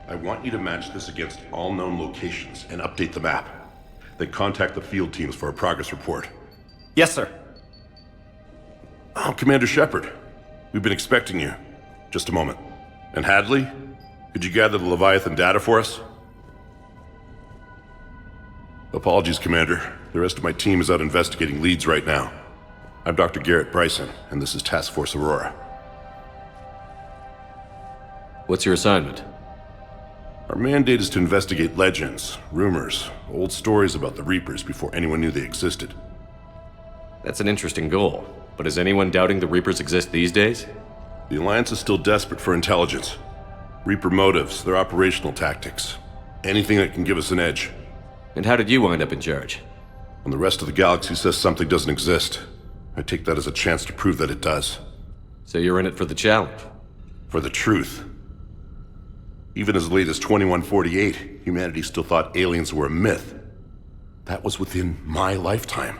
I want you to match this against all known locations and update the map. Then contact the field teams for a progress report. Yes, sir. Oh, Commander Shepard. We've been expecting you. Just a moment. And Hadley? Could you gather the Leviathan data for us? Apologies, Commander. The rest of my team is out investigating leads right now. I'm Dr. Garrett Bryson, and this is Task Force Aurora. What's your assignment? Our mandate is to investigate legends, rumors, old stories about the Reapers before anyone knew they existed. That's an interesting goal, but is anyone doubting the Reapers exist these days? The Alliance is still desperate for intelligence. Reaper motives, their operational tactics. Anything that can give us an edge. And how did you wind up in charge? When the rest of the galaxy says something doesn't exist, I take that as a chance to prove that it does. So you're in it for the challenge? For the truth. Even as late as 2148, humanity still thought aliens were a myth. That was within my lifetime.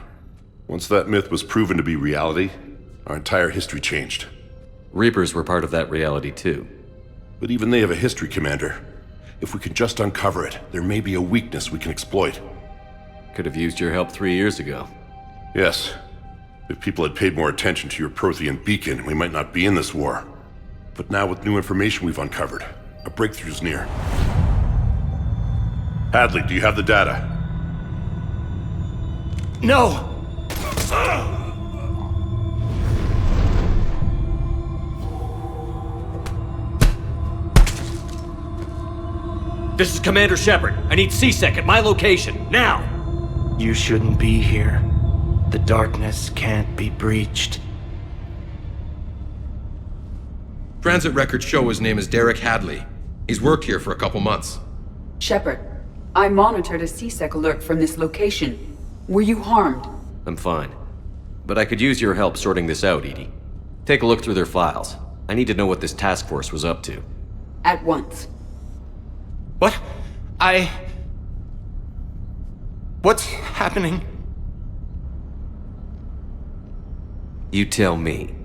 Once that myth was proven to be reality, our entire history changed. Reapers were part of that reality too. But even they have a history, Commander. If we can just uncover it, there may be a weakness we can exploit. Could have used your help 3 years ago. Yes. If people had paid more attention to your Prothean beacon, we might not be in this war. But now with new information we've uncovered, a breakthrough's near. Hadley, do you have the data? No! This is Commander Shepard. I need C-Sec at my location, now! You shouldn't be here. The darkness can't be breached. Transit records show his name is Derek Hadley. He's worked here for a couple months. Shepard, I monitored a C-Sec alert from this location. Were you harmed? I'm fine. But I could use your help sorting this out, Edie. Take a look through their files. I need to know what this task force was up to. At once. What? What's happening? You tell me.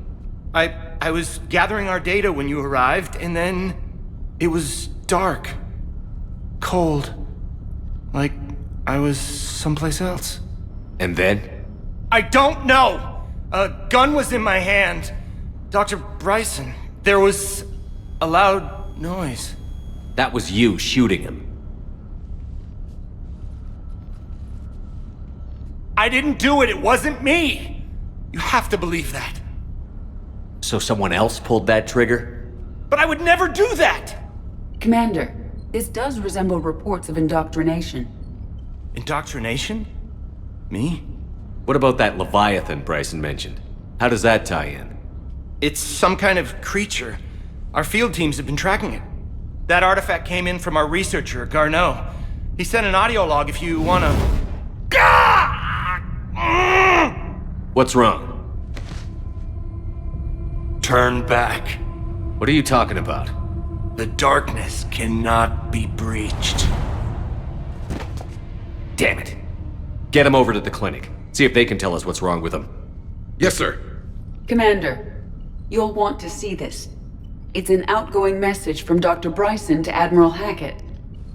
I was gathering our data when you arrived, and then it was dark. Cold. Like I was someplace else. And then? I don't know! A gun was in my hand. Dr. Bryson, there was a loud noise. That was you shooting him. I didn't do it, it wasn't me! You have to believe that. So someone else pulled that trigger? But I would never do that! Commander, this does resemble reports of indoctrination. Indoctrination? Me? What about that Leviathan Bryson mentioned? How does that tie in? It's some kind of creature. Our field teams have been tracking it. That artifact came in from our researcher, Garneau. He sent an audio log if you wanna... What's wrong? Turn back. What are you talking about? The darkness cannot be breached. Damn it. Get him over to the clinic. See if they can tell us what's wrong with him. Yes, sir. Commander, you'll want to see this. It's an outgoing message from Dr. Bryson to Admiral Hackett.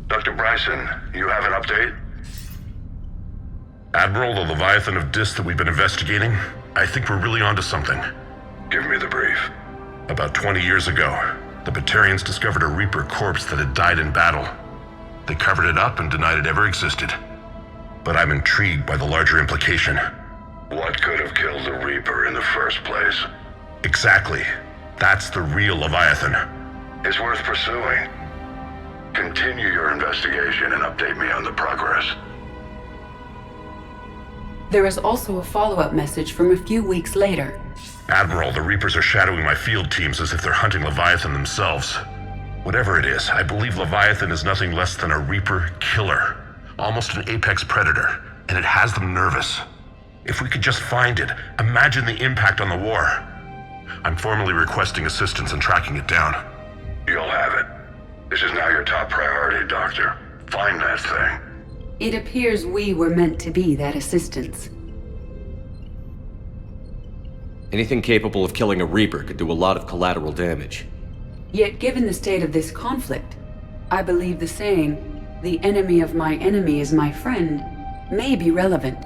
Dr. Bryson, you have an update? Admiral, the Leviathan of Dis that we've been investigating, I think we're really onto something. Give me the brief. About 20 years ago, the Batarians discovered a Reaper corpse that had died in battle. They covered it up and denied it ever existed. But I'm intrigued by the larger implication. What could have killed the Reaper in the first place? Exactly. That's the real Leviathan. It's worth pursuing. Continue your investigation and update me on the progress. There is also a follow-up message from a few weeks later. Admiral, the Reapers are shadowing my field teams as if they're hunting Leviathan themselves. Whatever it is, I believe Leviathan is nothing less than a Reaper killer. Almost an apex predator, and it has them nervous. If we could just find it, imagine the impact on the war. I'm formally requesting assistance in tracking it down. You'll have it. This is now your top priority, Doctor. Find that thing. It appears we were meant to be that assistance. Anything capable of killing a Reaper could do a lot of collateral damage. Yet given the state of this conflict, I believe the saying, "The enemy of my enemy is my friend," may be relevant.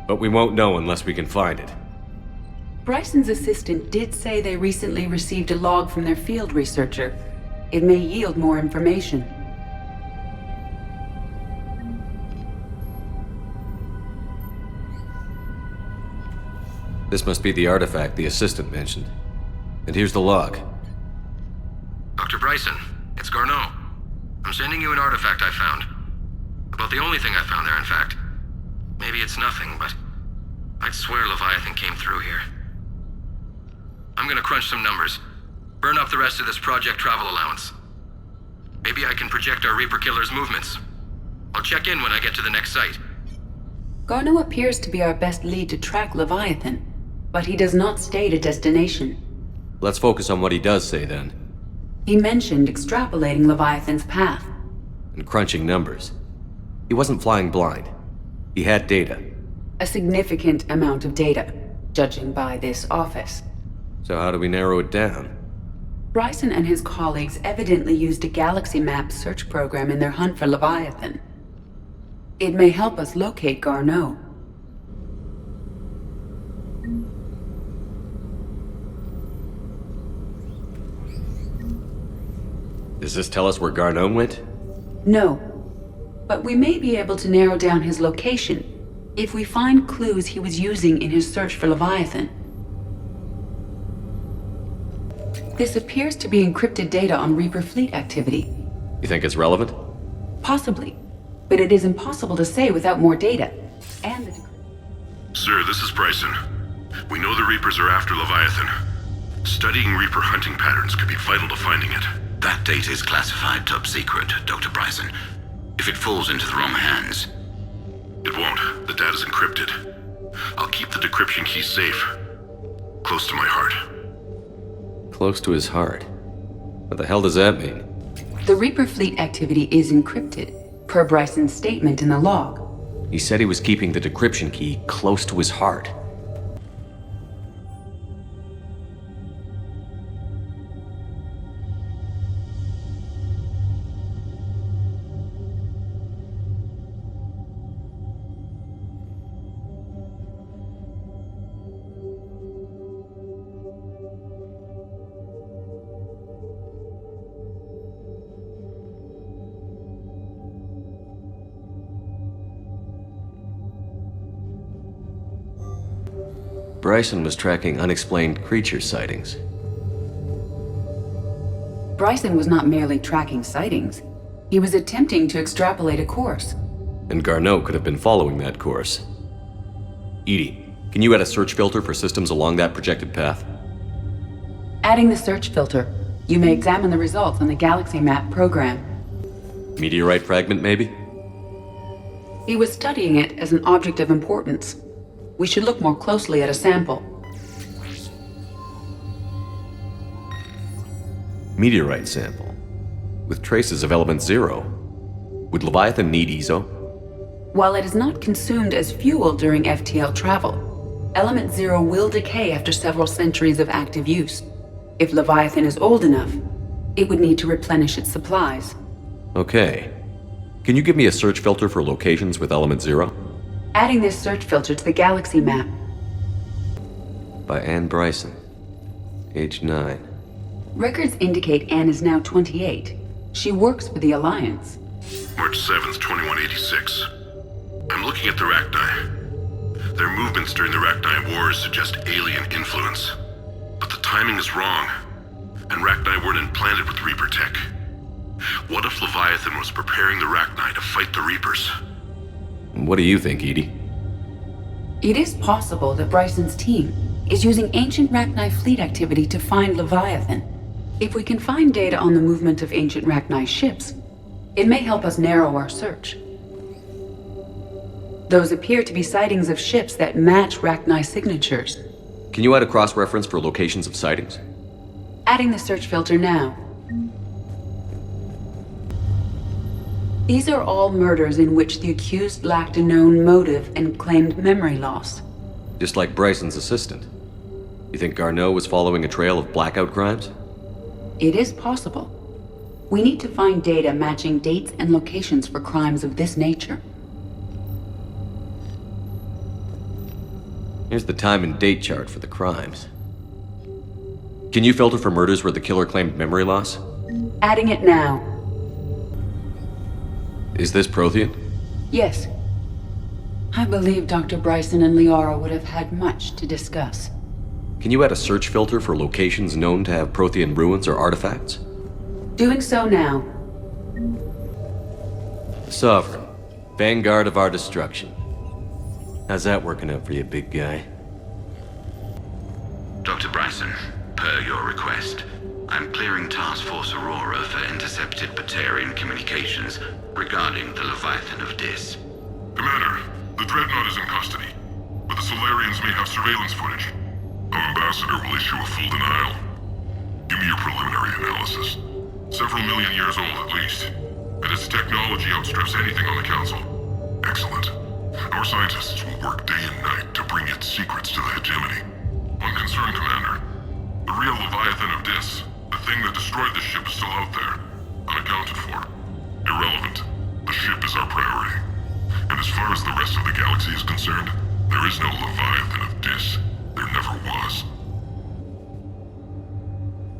But we won't know unless we can find it. Bryson's assistant did say they recently received a log from their field researcher. It may yield more information. This must be the artifact the assistant mentioned. And here's the log. Dr. Bryson, it's Garneau. I'm sending you an artifact I found. About the only thing I found there, in fact. Maybe it's nothing, but I'd swear Leviathan came through here. I'm gonna crunch some numbers. Burn up the rest of this project travel allowance. Maybe I can project our Reaper Killer's movements. I'll check in when I get to the next site. Garneau appears to be our best lead to track Leviathan, but he does not state a destination. Let's focus on what he does say then. He mentioned extrapolating Leviathan's path. And crunching numbers. He wasn't flying blind. He had data. A significant amount of data, judging by this office. So how do we narrow it down? Bryson and his colleagues evidently used a galaxy map search program in their hunt for Leviathan. It may help us locate Garneau. Does this tell us where Garneau went? No, but we may be able to narrow down his location if we find clues he was using in his search for Leviathan. This appears to be encrypted data on Reaper fleet activity. You think it's relevant? Possibly, but it is impossible to say without more data. And the Sir, this is Bryson. We know the Reapers are after Leviathan. Studying Reaper hunting patterns could be vital to finding it. That data is classified top secret, Dr. Bryson. If it falls into the wrong hands... It won't. The data's encrypted. I'll keep the decryption key safe. Close to my heart. Close to his heart. What the hell does that mean? The Reaper fleet activity is encrypted, per Bryson's statement in the log. He said he was keeping the decryption key close to his heart. Bryson was tracking unexplained creature sightings. Bryson was not merely tracking sightings. He was attempting to extrapolate a course. And Garneau could have been following that course. Edie, can you add a search filter for systems along that projected path? Adding the search filter, you may examine the results on the galaxy map program. Meteorite fragment, maybe? He was studying it as an object of importance. We should look more closely at a sample. Meteorite sample. With traces of element 0. Would Leviathan need ESO? While it is not consumed as fuel during FTL travel, element 0 will decay after several centuries of active use. If Leviathan is old enough, it would need to replenish its supplies. Okay. Can you give me a search filter for locations with element 0? Adding this search filter to the galaxy map. By Anne Bryson. Age 9. Records indicate Anne is now 28. She works for the Alliance. March 7th, 2186. I'm looking at the Rachni. Their movements during the Rachni Wars suggest alien influence. But the timing is wrong, and Rachni weren't implanted with Reaper tech. What if Leviathan was preparing the Rachni to fight the Reapers? What do you think, Edie? It is possible that Bryson's team is using ancient Rachni fleet activity to find Leviathan. If we can find data on the movement of ancient Rachni ships, it may help us narrow our search. Those appear to be sightings of ships that match Rachni signatures. Can you add a cross-reference for locations of sightings? Adding the search filter now. These are all murders in which the accused lacked a known motive and claimed memory loss. Just like Bryson's assistant. You think Garneau was following a trail of blackout crimes? It is possible. We need to find data matching dates and locations for crimes of this nature. Here's the time and date chart for the crimes. Can you filter for murders where the killer claimed memory loss? Adding it now. Is this Prothean? Yes. I believe Dr. Bryson and Liara would have had much to discuss. Can you add a search filter for locations known to have Prothean ruins or artifacts? Doing so now. Sovereign, vanguard of our destruction. How's that working out for you, big guy? Dr. Bryson, per your request, I'm clearing Task Force Aurora for intercepted Batarian communications regarding the Leviathan of Dis. Commander, the Dreadnought is in custody, but the Solarians may have surveillance footage. Our ambassador will issue a full denial. Give me your preliminary analysis. Several million years old at least, and its technology outstrips anything on the Council. Excellent. Our scientists will work day and night to bring its secrets to the hegemony. One concern, Commander. The real Leviathan of Dis, the thing that destroyed the ship, is still out there, unaccounted for. Irrelevant. The ship is our priority. And as far as the rest of the galaxy is concerned, there is no Leviathan of Dis. There never was.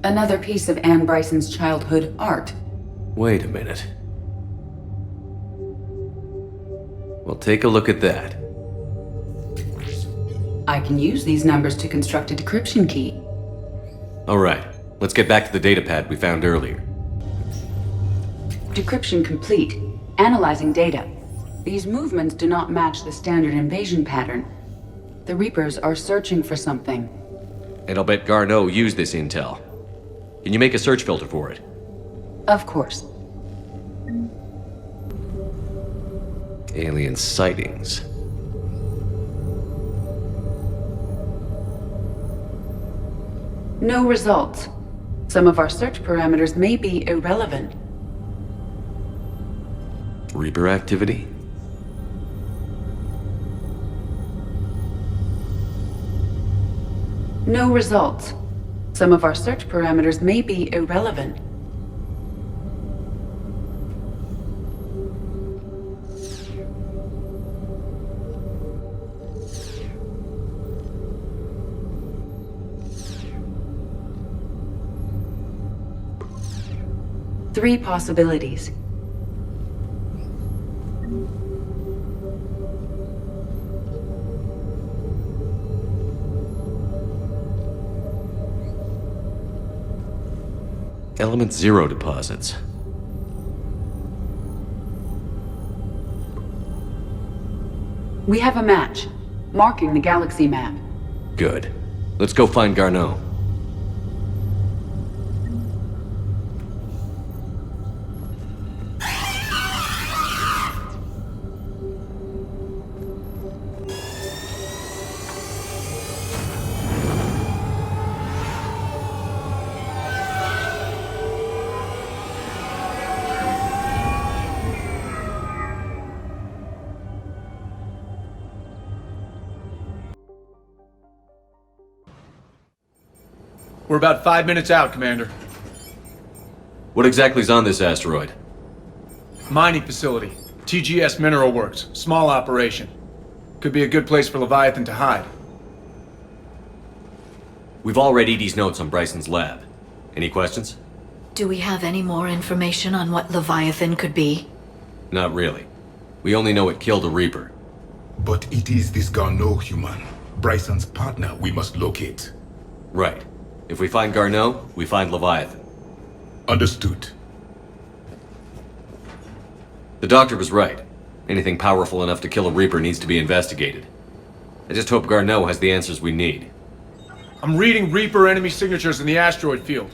Another piece of Anne Bryson's childhood art. Wait a minute. Well, take a look at that. I can use these numbers to construct a decryption key. All right, let's get back to the datapad we found earlier. Decryption complete. Analyzing data. These movements do not match the standard invasion pattern. The Reapers are searching for something. And I'll bet Garneau used this intel. Can you make a search filter for it? Of course. Alien sightings. No results. Some of our search parameters may be irrelevant. Reaper activity? No results. Some of our search parameters may be irrelevant. Three possibilities. Element Zero deposits. We have a match, marking the galaxy map. Good. Let's go find Garneau. We're about 5 minutes out, Commander. What exactly is on this asteroid? Mining facility. TGS Mineral Works. Small operation. Could be a good place for Leviathan to hide. We've all read Edie's notes on Bryson's lab. Any questions? Do we have any more information on what Leviathan could be? Not really. We only know it killed a Reaper. But it is this Garneau human, Bryson's partner, we must locate. Right. If we find Garneau, we find Leviathan. Understood. The doctor was right. Anything powerful enough to kill a Reaper needs to be investigated. I just hope Garneau has the answers we need. I'm reading Reaper enemy signatures in the asteroid field.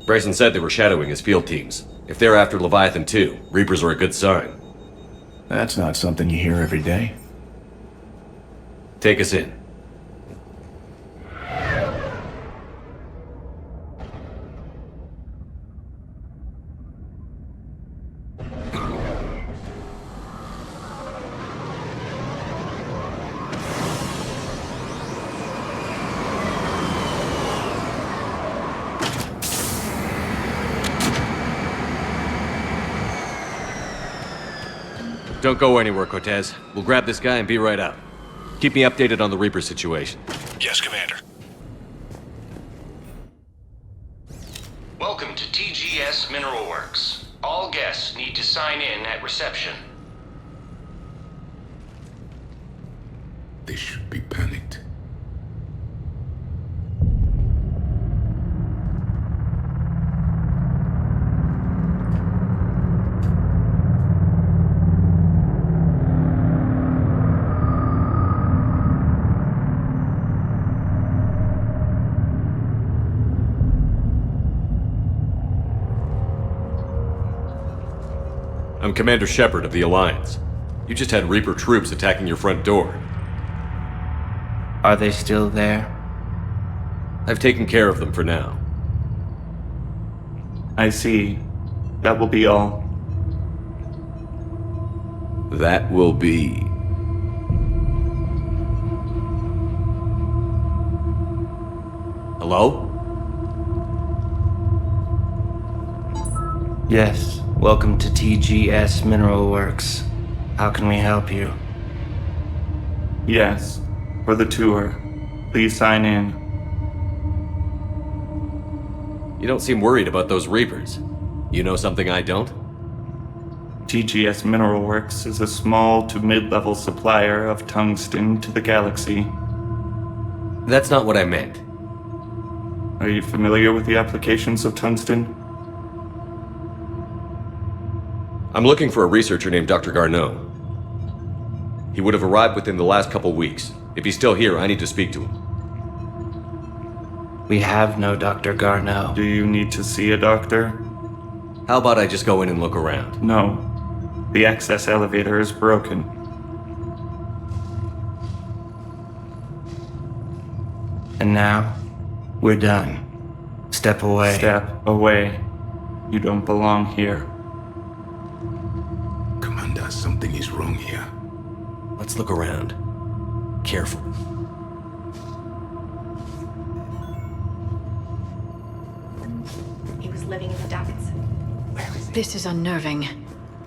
Bryson said they were shadowing his field teams. If they're after Leviathan too, Reapers are a good sign. That's not something you hear every day. Take us in. Don't go anywhere, Cortez. We'll grab this guy and be right out. Keep me updated on the Reaper situation. Yes, Commander. Welcome to TGS Mineral Works. All guests need to sign in at reception. They should be panicked. I'm Commander Shepard of the Alliance. You just had Reaper troops attacking your front door. Are they still there? I've taken care of them for now. I see. That will be all. That will be... Hello? Yes. Welcome to TGS Mineral Works. How can we help you? Yes, for the tour. Please sign in. You don't seem worried about those Reapers. You know something I don't? TGS Mineral Works is a small to mid-level supplier of tungsten to the galaxy. That's not what I meant. Are you familiar with the applications of tungsten? I'm looking for a researcher named Dr. Garneau. He would have arrived within the last couple weeks. If he's still here, I need to speak to him. We have no Dr. Garneau. Do you need to see a doctor? How about I just go in and look around? No. The access elevator is broken. And now, we're done. Step away. Step away. You don't belong here. Commander, something is wrong here. Let's look around. Careful. He was living in the ducts. This is unnerving.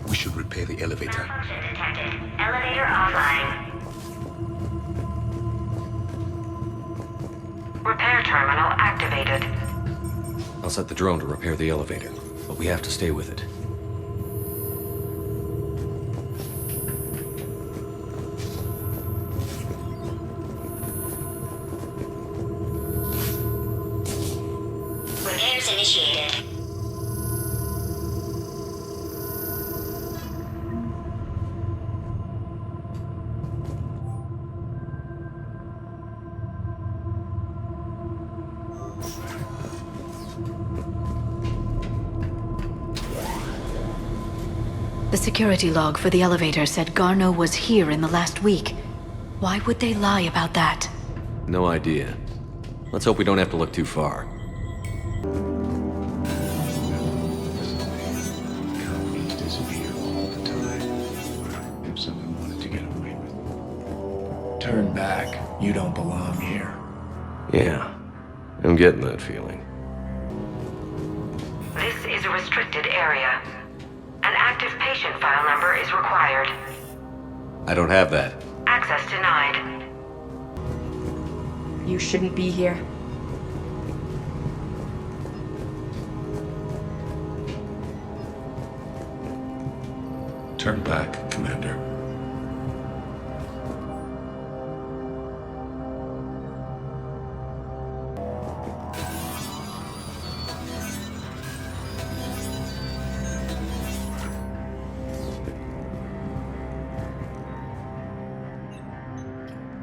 We should repair the elevator. Malfunction detected. Elevator offline. Repair terminal activated. I'll set the drone to repair the elevator, but we have to stay with it. Repairs initiated. The security log for the elevator said Garneau was here in the last week. Why would they lie about that? No idea. Let's hope we don't have to look too far. Turn back. You don't belong here. Yeah, I'm getting that feeling. This is a restricted area. An active patient file number is required. I don't have that. Access denied. You shouldn't be here. Turn back, Commander.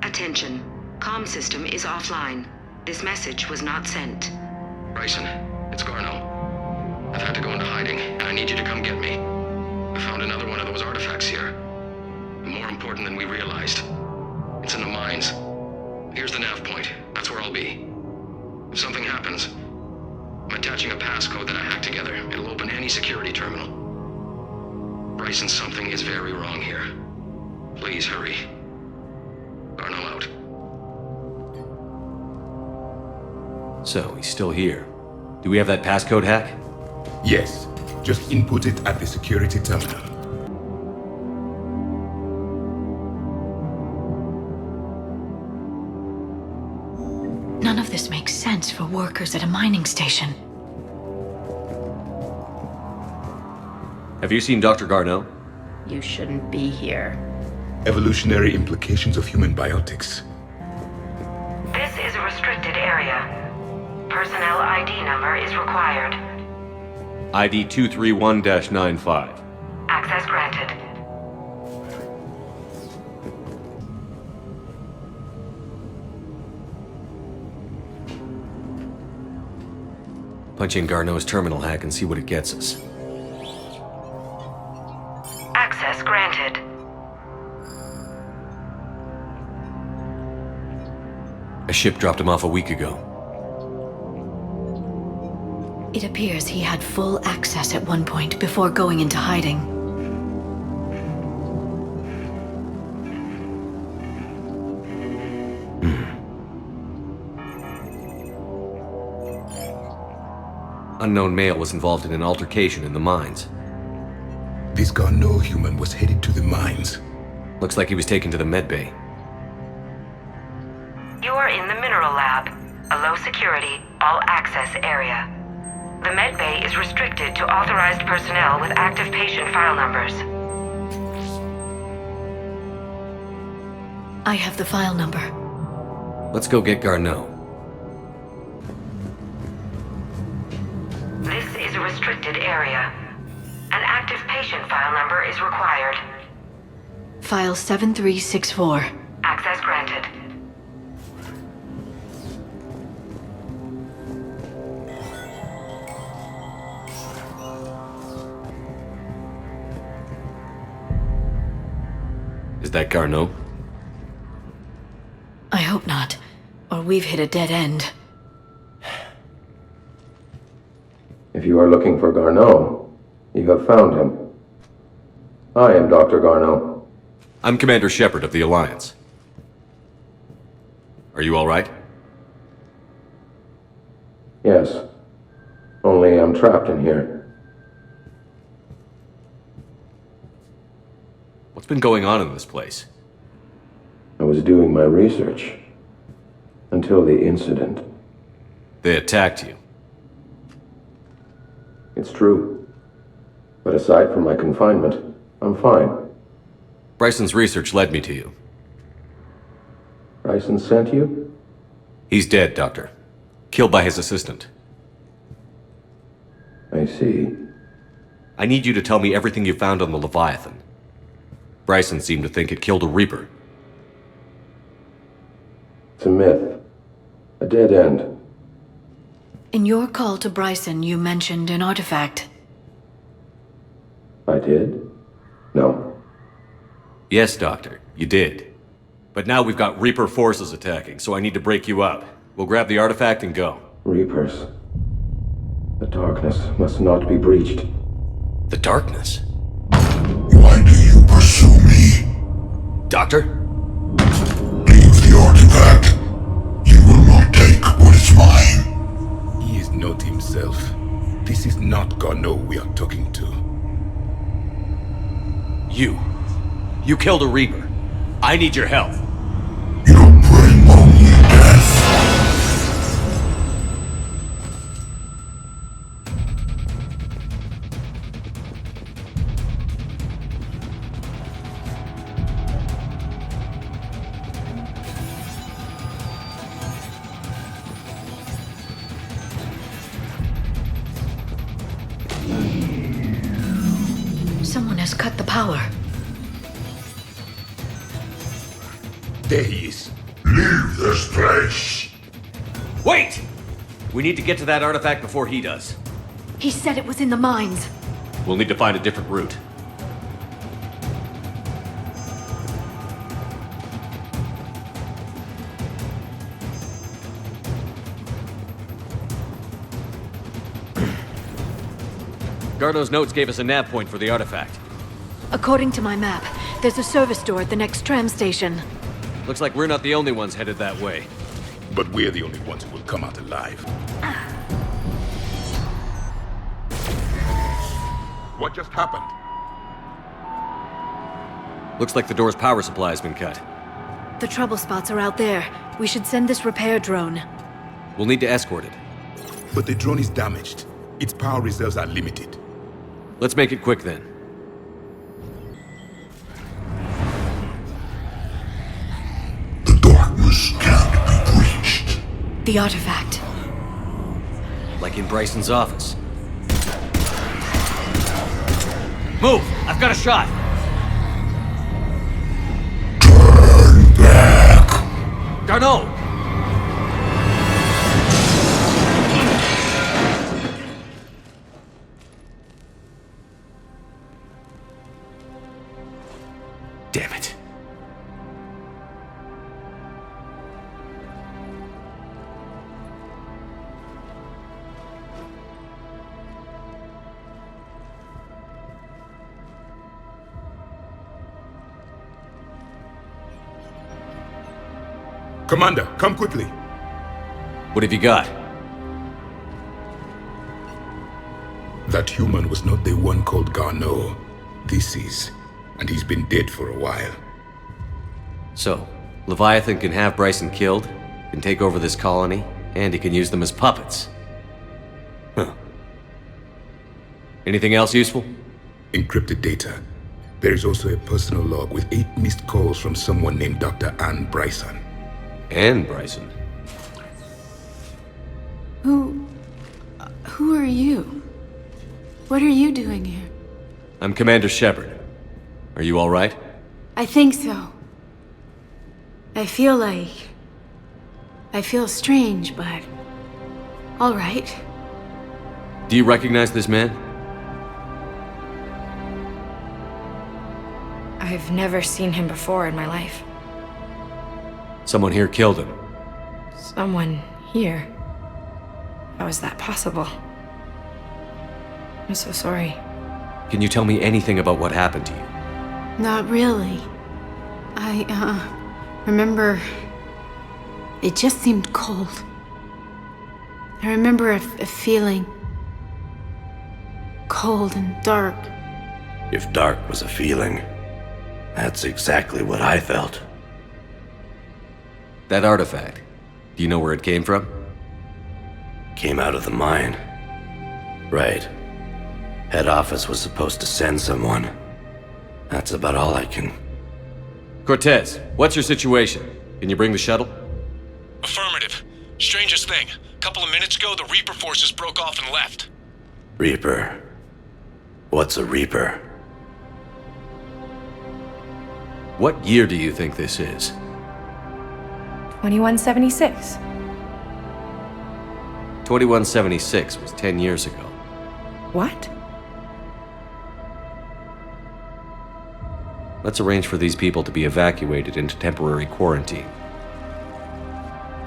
Attention. Comm system is offline. This message was not sent. Bryson, it's Garneau. I've had to go into hiding, and I need you to come get me. I found another one of those artifacts here. More important than we realized. It's in the mines. Here's the nav point. That's where I'll be. If something happens, I'm attaching a passcode that I hacked together. It'll open any security terminal. Bryson, something is very wrong here. Please hurry. Garneau out. So, he's still here. Do we have that passcode hack? Yes. Just input it at the security terminal. sense for workers at a mining station. Have you seen Dr. Garneau? You shouldn't be here. Evolutionary implications of human biotics. This is a restricted area. Personnel ID number is required. ID 231-95. Access granted. Punch in Garneau's terminal hack and see what it gets us. Access granted. A ship dropped him off a week ago. It appears he had full access at one point before going into hiding. Unknown male was involved in an altercation in the mines. This Garneau human was headed to the mines. Looks like he was taken to the medbay. You are in the mineral lab, a low security, all access area. The medbay is restricted to authorized personnel with active patient file numbers. I have the file number. Let's go get Garneau. This is a restricted area. An active patient file number is required. File 7364. Access granted. Is that Garneau? I hope not, or we've hit a dead end. If you are looking for Garneau, you have found him. I am Dr. Garneau. I'm Commander Shepard of the Alliance. Are you all right? Yes. Only I'm trapped in here. What's been going on in this place? I was doing my research. Until the incident. They attacked you. It's true. But aside from my confinement, I'm fine. Bryson's research led me to you. Bryson sent you? He's dead, Doctor. Killed by his assistant. I see. I need you to tell me everything you found on the Leviathan. Bryson seemed to think it killed a Reaper. It's a myth. A dead end. In your call to Bryson, you mentioned an artifact. I did? No. Yes, Doctor, you did. But now we've got Reaper forces attacking, so I need to break you up. We'll grab the artifact and go. Reapers. The darkness must not be breached. The darkness? Why do you pursue me? Doctor? Leave the artifact. You will not take what is mine. He is not himself. This is not Garneau we are talking to. You killed a Reaper. I need your help. You bring only death. Someone has cut the power. There he is. Leave this place. Wait! We need to get to that artifact before he does. He said it was in the mines. We'll need to find a different route. Garneau's notes gave us a nav point for the artifact. According to my map, there's a service door at the next tram station. Looks like we're not the only ones headed that way. But we're the only ones who will come out alive. What just happened? Looks like the door's power supply has been cut. The trouble spots are out there. We should send this repair drone. We'll need to escort it. But the drone is damaged. Its power reserves are limited. Let's make it quick then. The darkness can't be breached. The artifact. Like in Bryson's office. Move! I've got a shot! Turn back! Garneau! Damn it. Commander, come quickly. What have you got? That human was not the one called Garneau. This is. And he's been dead for a while. So, Leviathan can have Bryson killed, can take over this colony, and he can use them as puppets. Huh. Anything else useful? Encrypted data. There is also a personal log with 8 missed calls from someone named Dr. Anne Bryson. Anne Bryson? Who are you? What are you doing here? I'm Commander Shepard. Are you all right? I think so. I feel strange, but... all right. Do you recognize this man? I've never seen him before in my life. Someone here killed him. Someone here? How is that possible? I'm so sorry. Can you tell me anything about what happened to you? Not really. I remember... it just seemed cold. I remember a feeling... cold and dark. If dark was a feeling, that's exactly what I felt. That artifact, do you know where it came from? Came out of the mine. Right. Head office was supposed to send someone. That's about all I can... Cortez, what's your situation? Can you bring the shuttle? Affirmative. Strangest thing. A couple of minutes ago, the Reaper forces broke off and left. Reaper. What's a Reaper? What year do you think this is? 2176. 2176 was 10 years ago. What? Let's arrange for these people to be evacuated into temporary quarantine.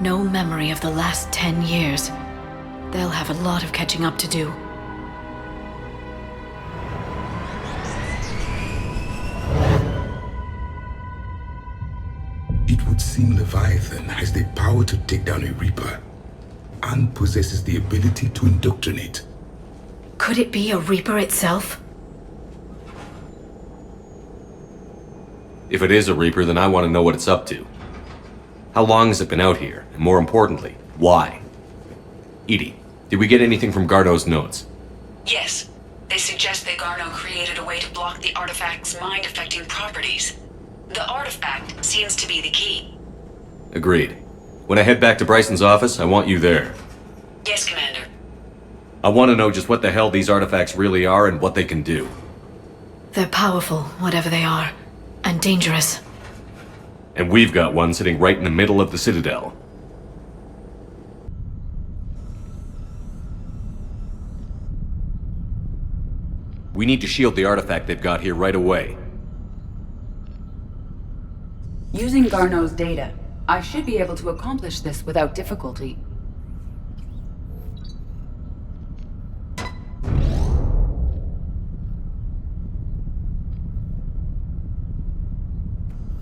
No memory of the last 10 years. They'll have a lot of catching up to do. It would seem Leviathan has the power to take down a Reaper, and possesses the ability to indoctrinate. Could it be a Reaper itself? If it is a Reaper, then I want to know what it's up to. How long has it been out here? And more importantly, why? Edie, did we get anything from Garneau's notes? Yes. They suggest that Garneau created a way to block the artifact's mind-affecting properties. The artifact seems to be the key. Agreed. When I head back to Bryson's office, I want you there. Yes, Commander. I want to know just what the hell these artifacts really are and what they can do. They're powerful, whatever they are. And dangerous. And we've got one sitting right in the middle of the Citadel. We need to shield the artifact they've got here right away. Using Garneau's data, I should be able to accomplish this without difficulty.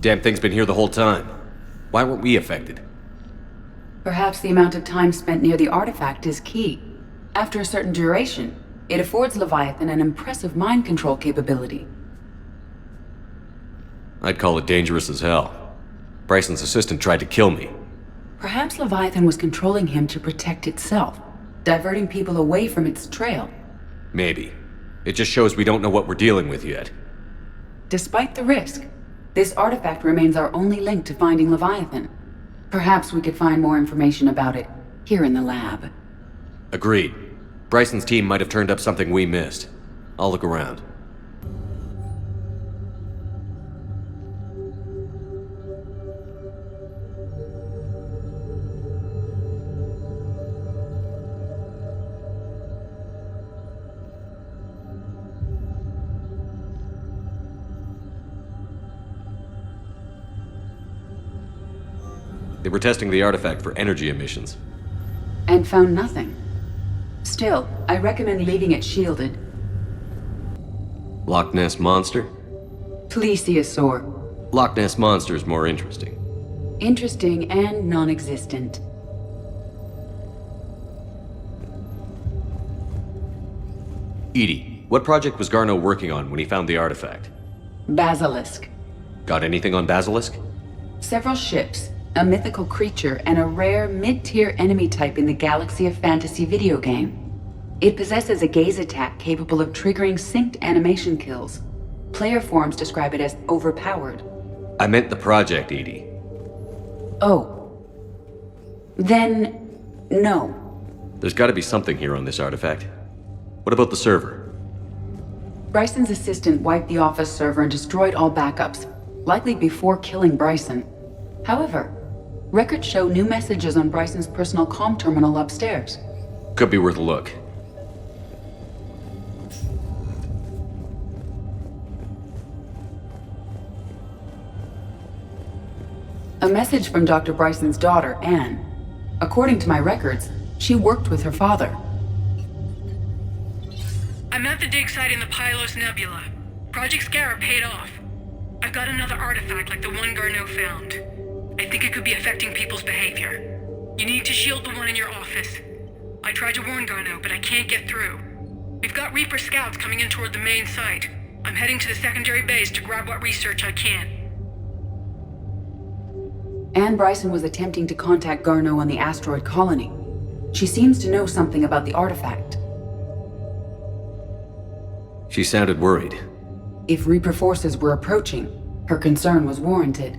Damn thing's been here the whole time. Why weren't we affected? Perhaps the amount of time spent near the artifact is key. After a certain duration, it affords Leviathan an impressive mind control capability. I'd call it dangerous as hell. Bryson's assistant tried to kill me. Perhaps Leviathan was controlling him to protect itself, diverting people away from its trail. Maybe. It just shows we don't know what we're dealing with yet. Despite the risk, this artifact remains our only link to finding Leviathan. Perhaps we could find more information about it here in the lab. Agreed. Bryson's team might have turned up something we missed. I'll look around. They were testing the artifact for energy emissions. And found nothing. Still, I recommend leaving it shielded. Loch Ness Monster? Plesiosaur. Loch Ness Monster is more interesting. Interesting and non-existent. Edie, what project was Garneau working on when he found the artifact? Basilisk. Got anything on Basilisk? Several ships, a mythical creature, and a rare mid-tier enemy type in the Galaxy of Fantasy video game. It possesses a gaze attack capable of triggering synced animation kills. Player forums describe it as overpowered. I meant the project, Edie. Oh. Then, no. There's gotta be something here on this artifact. What about the server? Bryson's assistant wiped the office server and destroyed all backups, likely before killing Bryson. However, records show new messages on Bryson's personal comm terminal upstairs. Could be worth a look. A message from Dr. Bryson's daughter, Anne. According to my records, she worked with her father. I'm at the dig site in the Pylos Nebula. Project Scarab paid off. I've got another artifact like the one Garneau found. I think it could be affecting people's behavior. You need to shield the one in your office. I tried to warn Garneau, but I can't get through. We've got Reaper scouts coming in toward the main site. I'm heading to the secondary base to grab what research I can. Anne Bryson was attempting to contact Garneau on the asteroid colony. She seems to know something about the artifact. She sounded worried. If Reaper forces were approaching, her concern was warranted.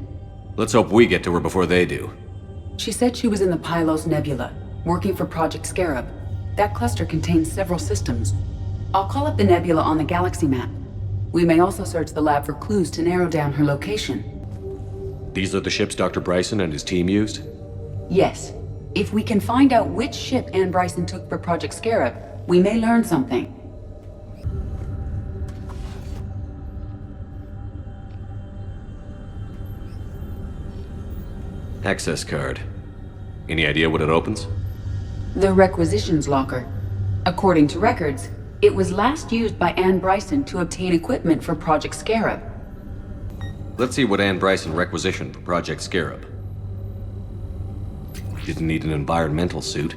Let's hope we get to her before they do. She said she was in the Pylos Nebula, working for Project Scarab. That cluster contains several systems. I'll call up the nebula on the galaxy map. We may also search the lab for clues to narrow down her location. These are the ships Dr. Bryson and his team used? Yes. If we can find out which ship Anne Bryson took for Project Scarab, we may learn something. Access card. Any idea what it opens? The requisitions locker. According to records, it was last used by Anne Bryson to obtain equipment for Project Scarab. Let's see what Anne Bryson requisitioned for Project Scarab. Didn't need an environmental suit.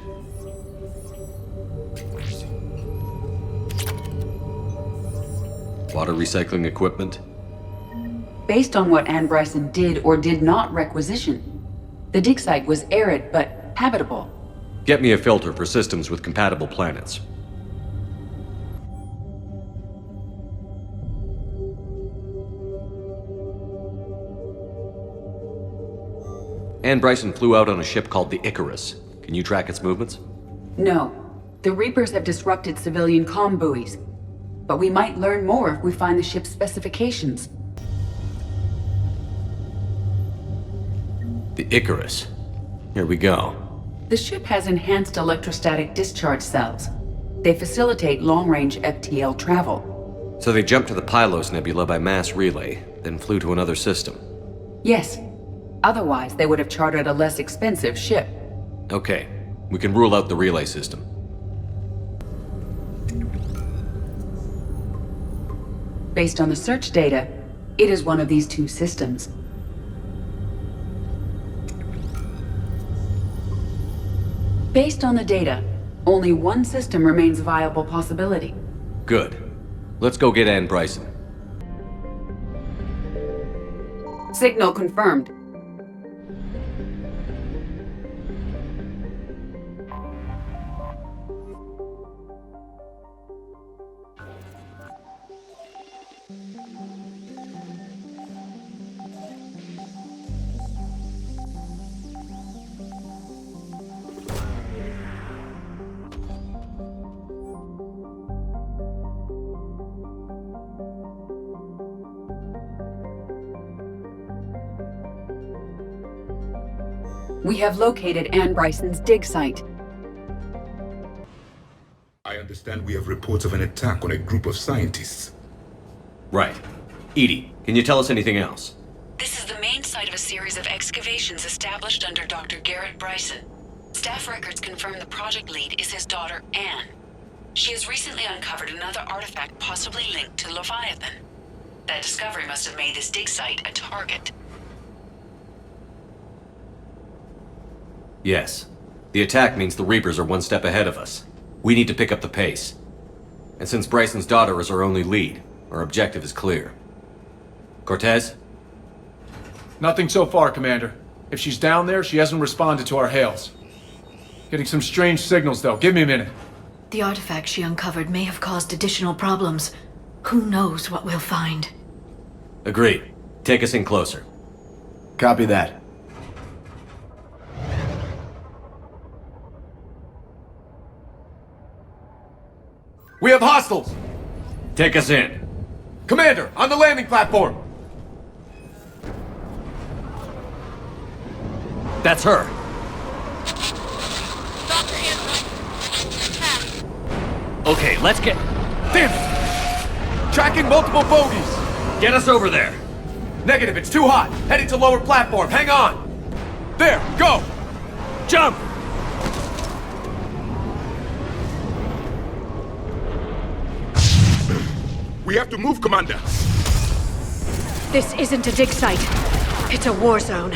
Water recycling equipment. Based on what Anne Bryson did or did not requisition, the dig site was arid but habitable. Get me a filter for systems with compatible planets. Anne Bryson flew out on a ship called the Icarus. Can you track its movements? No. The Reapers have disrupted civilian comm buoys. But we might learn more if we find the ship's specifications. The Icarus. Here we go. The ship has enhanced electrostatic discharge cells. They facilitate long-range FTL travel. So they jumped to the Pylos Nebula by mass relay, then flew to another system. Yes. Otherwise, they would have chartered a less expensive ship. Okay. We can rule out the relay system. Based on the search data, it is one of these two systems. Based on the data, only one system remains a viable possibility. Good. Let's go get Anne Bryson. Signal confirmed. We have located Anne Bryson's dig site. I understand we have reports of an attack on a group of scientists. Right. Edie, can you tell us anything else? This is the main site of a series of excavations established under Dr. Garrett Bryson. Staff records confirm the project lead is his daughter, Anne. She has recently uncovered another artifact possibly linked to Leviathan. That discovery must have made this dig site a target. Yes. The attack means the Reapers are one step ahead of us. We need to pick up the pace. And since Bryson's daughter is our only lead, our objective is clear. Cortez? Nothing so far, Commander. If she's down there, she hasn't responded to our hails. Getting some strange signals, though. Give me a minute. The artifact she uncovered may have caused additional problems. Who knows what we'll find? Agreed. Take us in closer. Copy that. We have hostiles! Take us in. Commander, on the landing platform! That's her. Okay, let's get... Damn it! Tracking multiple bogies! Get us over there! Negative, it's too hot! Heading to lower platform, hang on! There, go! Jump! We have to move, Commander! This isn't a dig site. It's a war zone.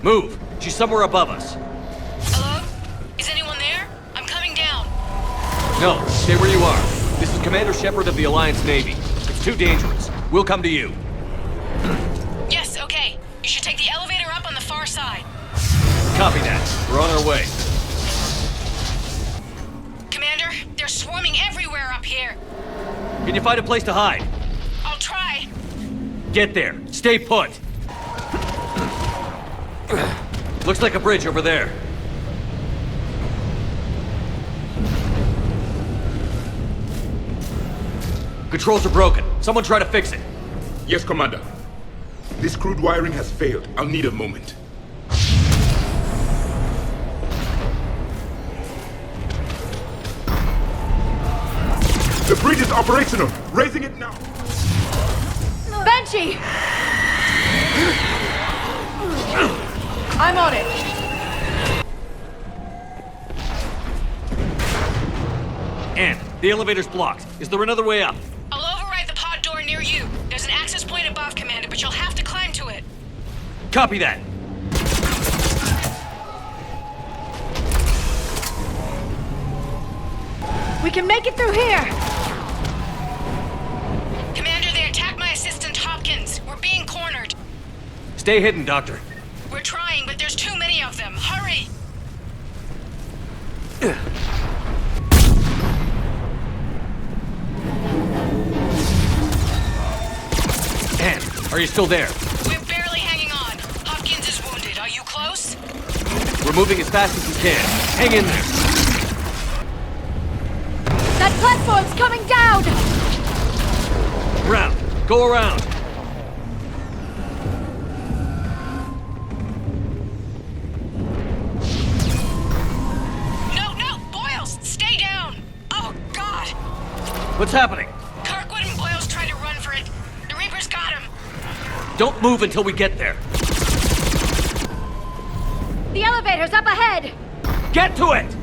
Move! She's somewhere above us. Hello? Is anyone there? I'm coming down. No, stay where you are. This is Commander Shepard of the Alliance Navy. It's too dangerous. We'll come to you. Yes, okay. You should take the elevator up on the far side. Copy that. We're on our way. Commander, they're swarming everywhere up here. Can you find a place to hide? I'll try. Get there. Stay put. Looks like a bridge over there. Controls are broken. Someone try to fix it. Yes, Commander. This crude wiring has failed. I'll need a moment. The bridge is operational. Raising it now. Banshee! I'm on it. Anne, the elevator's blocked. Is there another way up? I'll override the pod door near you. There's an access point above, Commander, but you'll have to climb to it. Copy that. We can make it through here. Commander, they attacked my assistant, Hopkins. We're being cornered. Stay hidden, Doctor. We're trying, but there's too many of them. Hurry! Anne, are you still there? We're barely hanging on. Hopkins is wounded. Are you close? We're moving as fast as we can. Hang in there. That platform's coming down! Round. Go around. No! Boyles! Stay down! Oh, God! What's happening? Kirkwood and Boyles tried to run for it. The Reapers got him. Don't move until we get there. The elevator's up ahead! Get to it!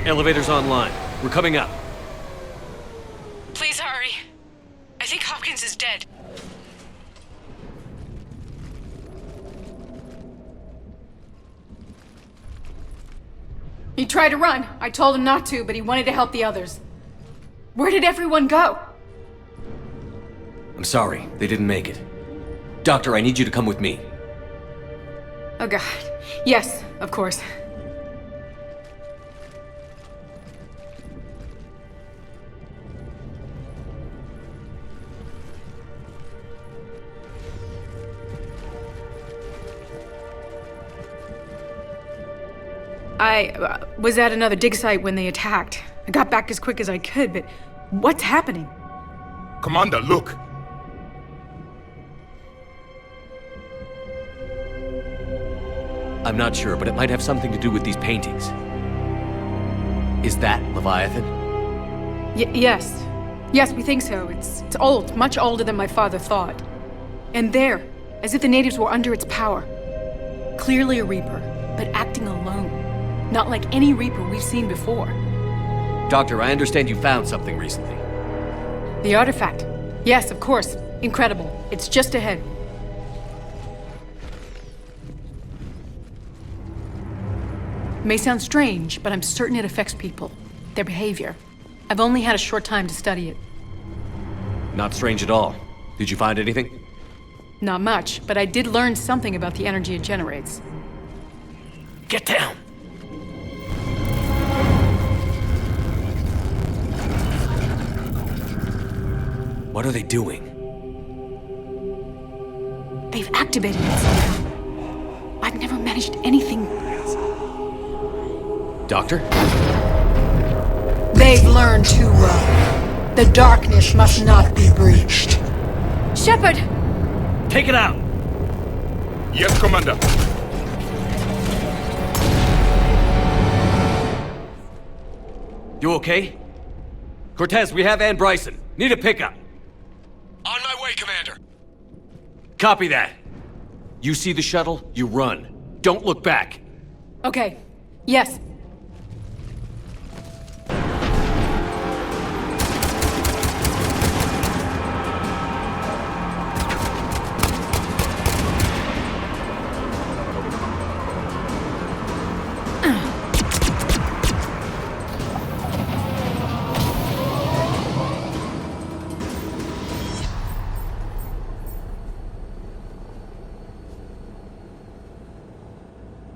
Elevator's online. We're coming up. Please hurry. I think Hopkins is dead. He tried to run. I told him not to, but he wanted to help the others. Where did everyone go? I'm sorry, they didn't make it. Doctor, I need you to come with me. Oh god. Yes, of course. I was at another dig site when they attacked. I got back as quick as I could, but what's happening? Commander, look! I'm not sure, but it might have something to do with these paintings. Is that Leviathan? Yes. Yes, we think so. It's old, much older than my father thought. And there, as if the natives were under its power. Clearly a Reaper, but acting alone. Not like any Reaper we've seen before. Doctor, I understand you found something recently. The artifact. Yes, of course. Incredible. It's just ahead. It may sound strange, but I'm certain it affects people. Their behavior. I've only had a short time to study it. Not strange at all. Did you find anything? Not much, but I did learn something about the energy it generates. Get down! What are they doing? They've activated it somehow. I've never managed anything. Doctor? They've learned too well. The darkness must not be breached. Shepard! Take it out! Yes, Commander. You okay? Cortez, we have Ann Bryson. Need a pickup. On my way, Commander. Copy that. You see the shuttle, you run. Don't look back. Okay. Yes.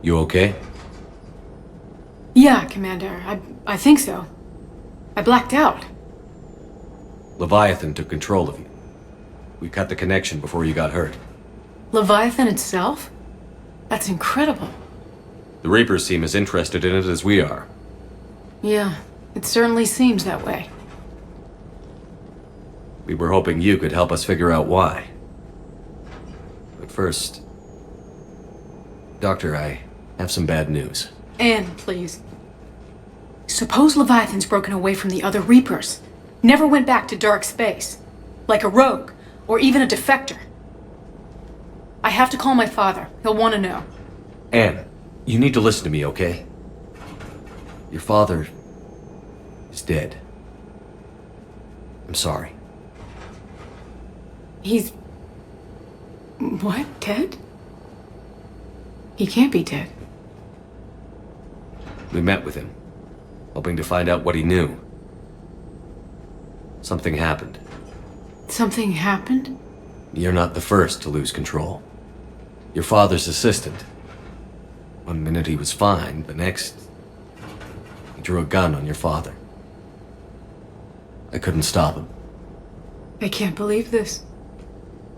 You okay? Yeah, Commander. I think so. I blacked out. Leviathan took control of you. We cut the connection before you got hurt. Leviathan itself? That's incredible. The Reapers seem as interested in it as we are. Yeah, it certainly seems that way. We were hoping you could help us figure out why. But first... Doctor, I have some bad news. Anne, please. Suppose Leviathan's broken away from the other Reapers. Never went back to dark space. Like a rogue, or even a defector. I have to call my father. He'll want to know. Anne, you need to listen to me, okay? Your father... is dead. I'm sorry. He's... what? Dead? He can't be dead. We met with him, hoping to find out what he knew. Something happened. Something happened? You're not the first to lose control. Your father's assistant. One minute he was fine, the next... he drew a gun on your father. I couldn't stop him. I can't believe this.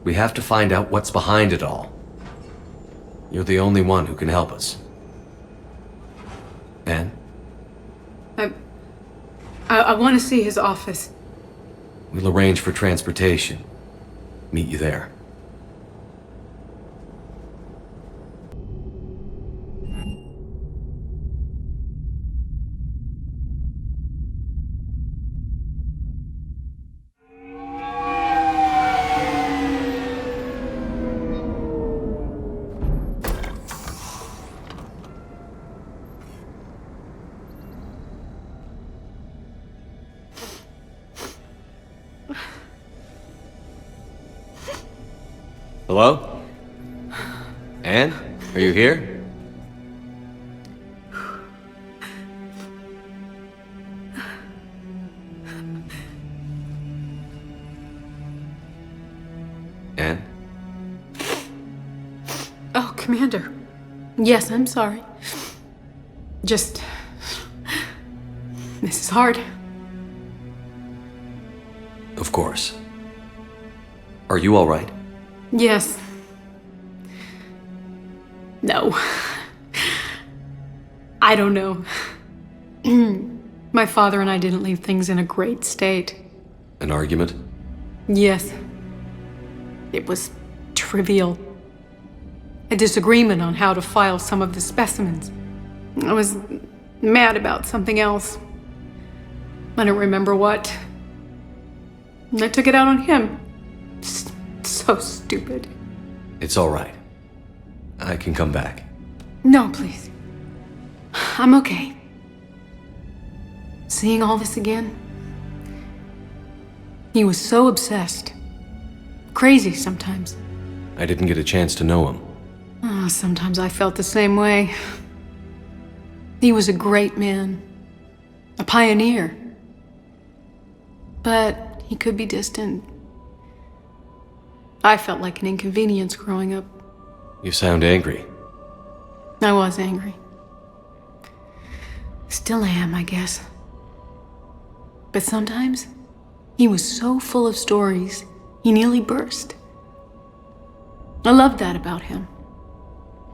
We have to find out what's behind it all. You're the only one who can help us. Anne? I want to see his office. We'll arrange for transportation. Meet you there. Hello? Anne? Are you here? Anne? Oh, Commander. Yes, I'm sorry. Just... This is hard. Of course. Are you all right? Yes. No. I don't know. My father and I didn't leave things in a great state. An argument? Yes. It was trivial. A disagreement on how to file some of the specimens. I was mad about something else. I don't remember what. I took it out on him. So stupid. It's all right. I can come back. No, please. I'm okay. Seeing all this again? He was so obsessed. Crazy sometimes. I didn't get a chance to know him. Oh, sometimes I felt the same way. He was a great man. A pioneer. But he could be distant. I felt like an inconvenience growing up. You sound angry. I was angry. Still am, I guess. But sometimes, he was so full of stories, he nearly burst. I loved that about him.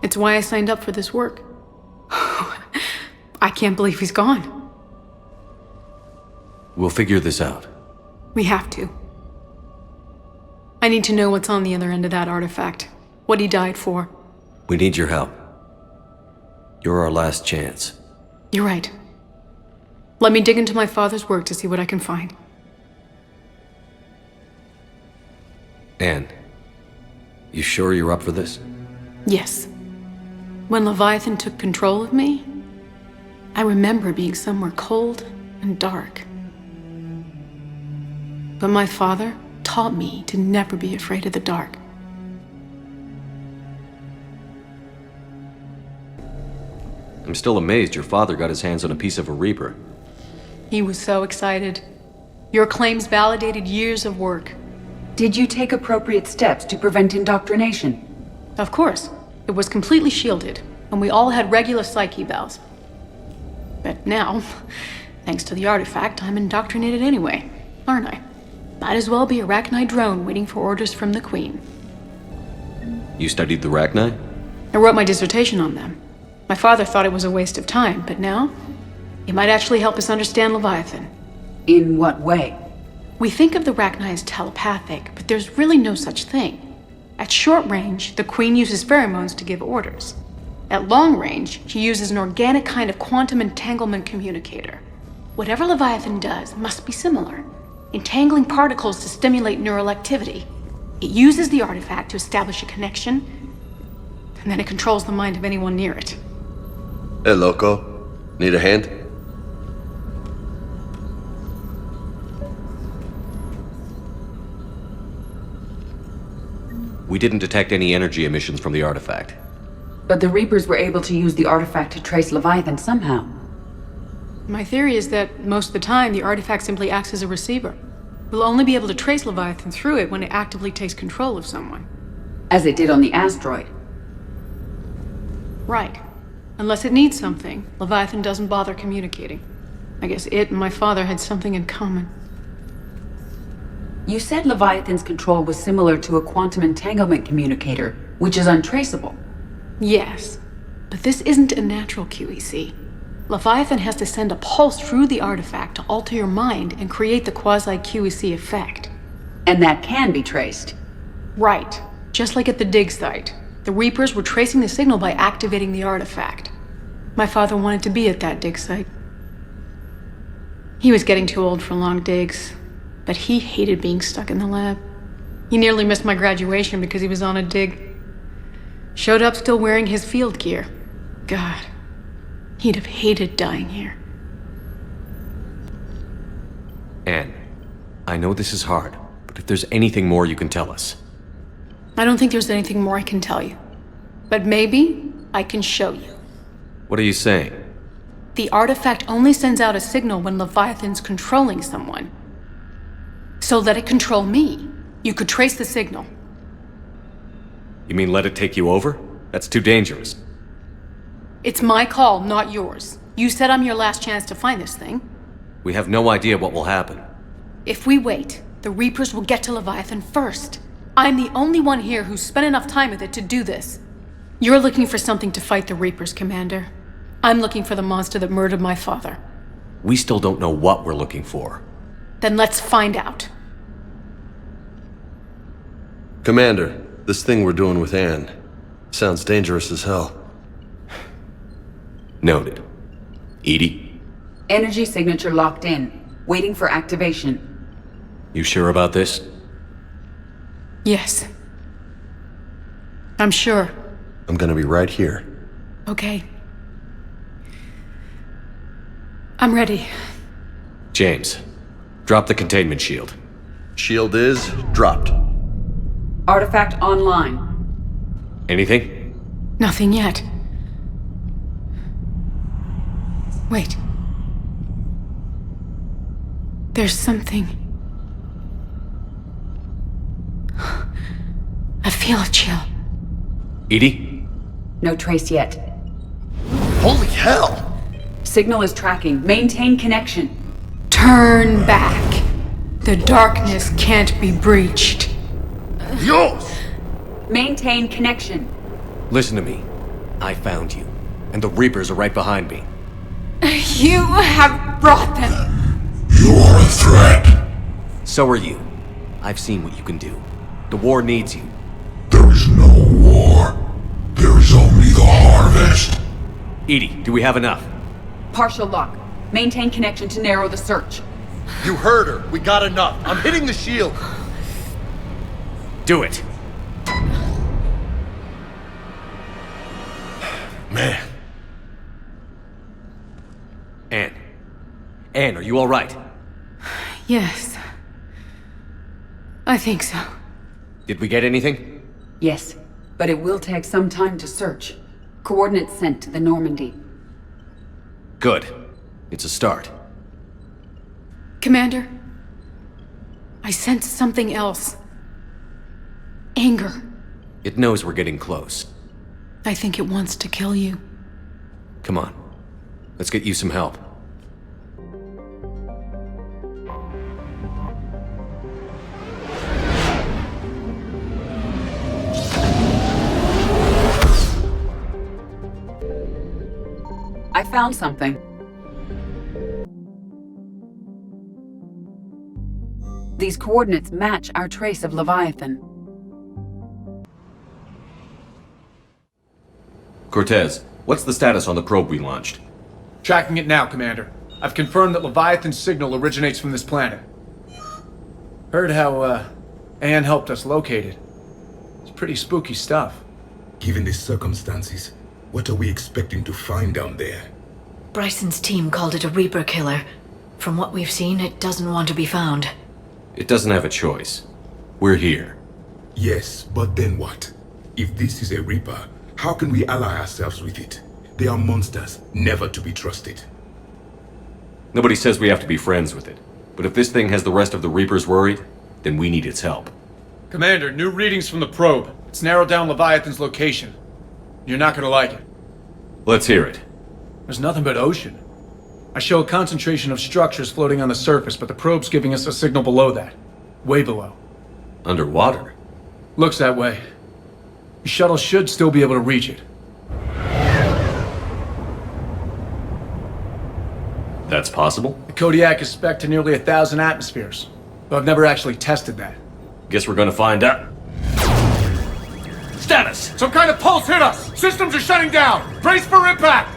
It's why I signed up for this work. I can't believe he's gone. We'll figure this out. We have to. I need to know what's on the other end of that artifact. What he died for. We need your help. You're our last chance. You're right. Let me dig into my father's work to see what I can find. Anne, you sure you're up for this? Yes. When Leviathan took control of me, I remember being somewhere cold and dark. But my father taught me to never be afraid of the dark. I'm still amazed your father got his hands on a piece of a Reaper. He was so excited. Your claims validated years of work. Did you take appropriate steps to prevent indoctrination? Of course. It was completely shielded, and we all had regular psych evals. But now, thanks to the artifact, I'm indoctrinated anyway, aren't I? Might as well be a Rachni drone waiting for orders from the Queen. You studied the Rachni? I wrote my dissertation on them. My father thought it was a waste of time, but now, it might actually help us understand Leviathan. In what way? We think of the Rachni as telepathic, but there's really no such thing. At short range, the Queen uses pheromones to give orders. At long range, she uses an organic kind of quantum entanglement communicator. Whatever Leviathan does must be similar, entangling particles to stimulate neural activity. It uses the artifact to establish a connection, and then it controls the mind of anyone near it. Hey, Loco. Need a hand? We didn't detect any energy emissions from the artifact. But the Reapers were able to use the artifact to trace Leviathan somehow. My theory is that most of the time, the artifact simply acts as a receiver. We'll only be able to trace Leviathan through it when it actively takes control of someone. As it did on the asteroid. Right. Unless it needs something, Leviathan doesn't bother communicating. I guess it and my father had something in common. You said Leviathan's control was similar to a quantum entanglement communicator, which is untraceable. Yes, but this isn't a natural QEC. Leviathan has to send a pulse through the artifact to alter your mind and create the quasi-QEC effect. And that can be traced. Right. Just like at the dig site. The Reapers were tracing the signal by activating the artifact. My father wanted to be at that dig site. He was getting too old for long digs, but he hated being stuck in the lab. He nearly missed my graduation because he was on a dig. Showed up still wearing his field gear. God, he'd have hated dying here. Anne, I know this is hard, but if there's anything more you can tell us. I don't think there's anything more I can tell you. But maybe I can show you. What are you saying? The artifact only sends out a signal when Leviathan's controlling someone. So let it control me. You could trace the signal. You mean let it take you over? That's too dangerous. It's my call, not yours. You said I'm your last chance to find this thing. We have no idea what will happen. If we wait, the Reapers will get to Leviathan first. I'm the only one here who's spent enough time with it to do this. You're looking for something to fight the Reapers, Commander. I'm looking for the monster that murdered my father. We still don't know what we're looking for. Then let's find out. Commander, this thing we're doing with Anne sounds dangerous as hell. Noted. Edie? Energy signature locked in. Waiting for activation. You sure about this? Yes. I'm sure. I'm gonna be right here. Okay. I'm ready. James, drop the containment shield. Shield is dropped. Artifact online. Anything? Nothing yet. Wait. There's something. I feel a chill. Edie? No trace yet. Holy hell! Signal is tracking. Maintain connection. Turn back. The darkness can't be breached. Dios! Maintain connection. Listen to me. I found you, and the Reapers are right behind me. You have brought them. You are a threat. So are you. I've seen what you can do. The war needs you. There is no war. There is only the harvest. Edie, do we have enough? Partial lock. Maintain connection to narrow the search. You heard her. We got enough. I'm hitting the shield. Do it. Man. Anne, are you all right? Yes. I think so. Did we get anything? Yes, but it will take some time to search. Coordinates sent to the Normandy. Good. It's a start. Commander, I sense something else. Anger. It knows we're getting close. I think it wants to kill you. Come on. Let's get you some help. I found something. These coordinates match our trace of Leviathan. Cortez, what's the status on the probe we launched? Tracking it now, Commander. I've confirmed that Leviathan's signal originates from this planet. Heard how, Anne helped us locate it. It's pretty spooky stuff. Given the circumstances, what are we expecting to find down there? Bryson's team called it a Reaper killer. From what we've seen, it doesn't want to be found. It doesn't have a choice. We're here. Yes, but then what? If this is a Reaper, how can we ally ourselves with it? They are monsters, never to be trusted. Nobody says we have to be friends with it. But if this thing has the rest of the Reapers worried, then we need its help. Commander, new readings from the probe. It's narrowed down Leviathan's location. You're not gonna like it. Let's hear it. There's nothing but ocean. I show a concentration of structures floating on the surface, but the probe's giving us a signal below that. Way below. Underwater? Looks that way. The shuttle should still be able to reach it. That's possible? The Kodiak is spec'd to nearly 1,000 atmospheres, but I've never actually tested that. Guess we're gonna find out. Status! Some kind of pulse hit us! Systems are shutting down! Brace for impact!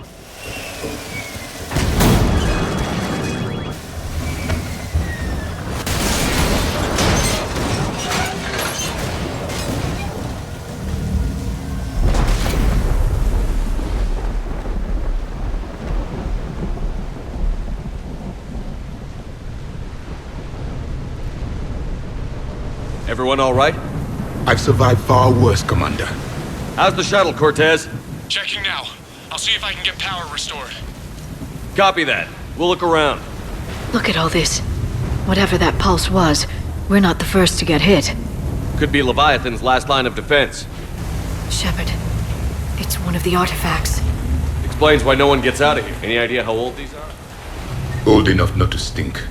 Everyone all right? I've survived far worse, Commander. How's the shuttle, Cortez? Checking now. I'll see if I can get power restored. Copy that. We'll look around. Look at all this. Whatever that pulse was, we're not the first to get hit. Could be Leviathan's last line of defense. Shepard, it's one of the artifacts. Explains why no one gets out of here. Any idea how old these are? Old enough not to stink.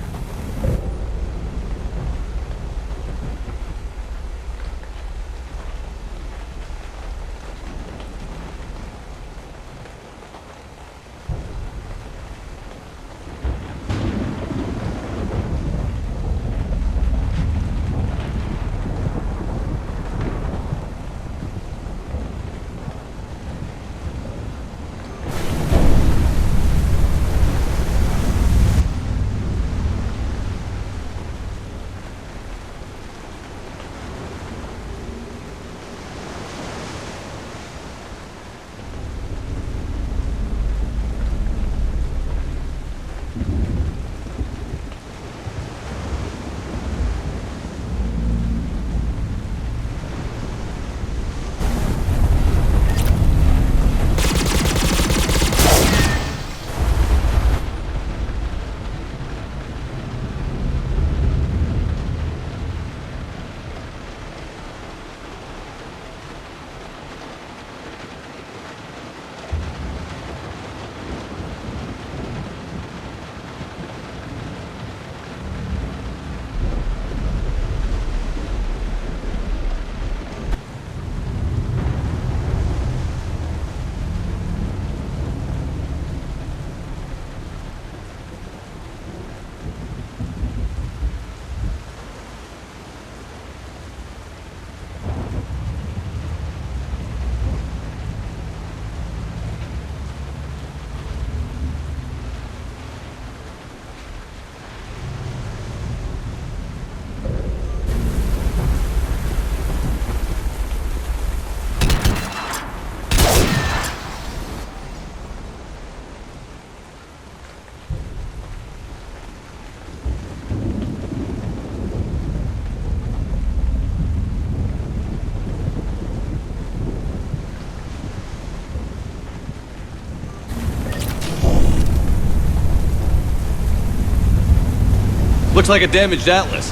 Looks like a damaged Atlas.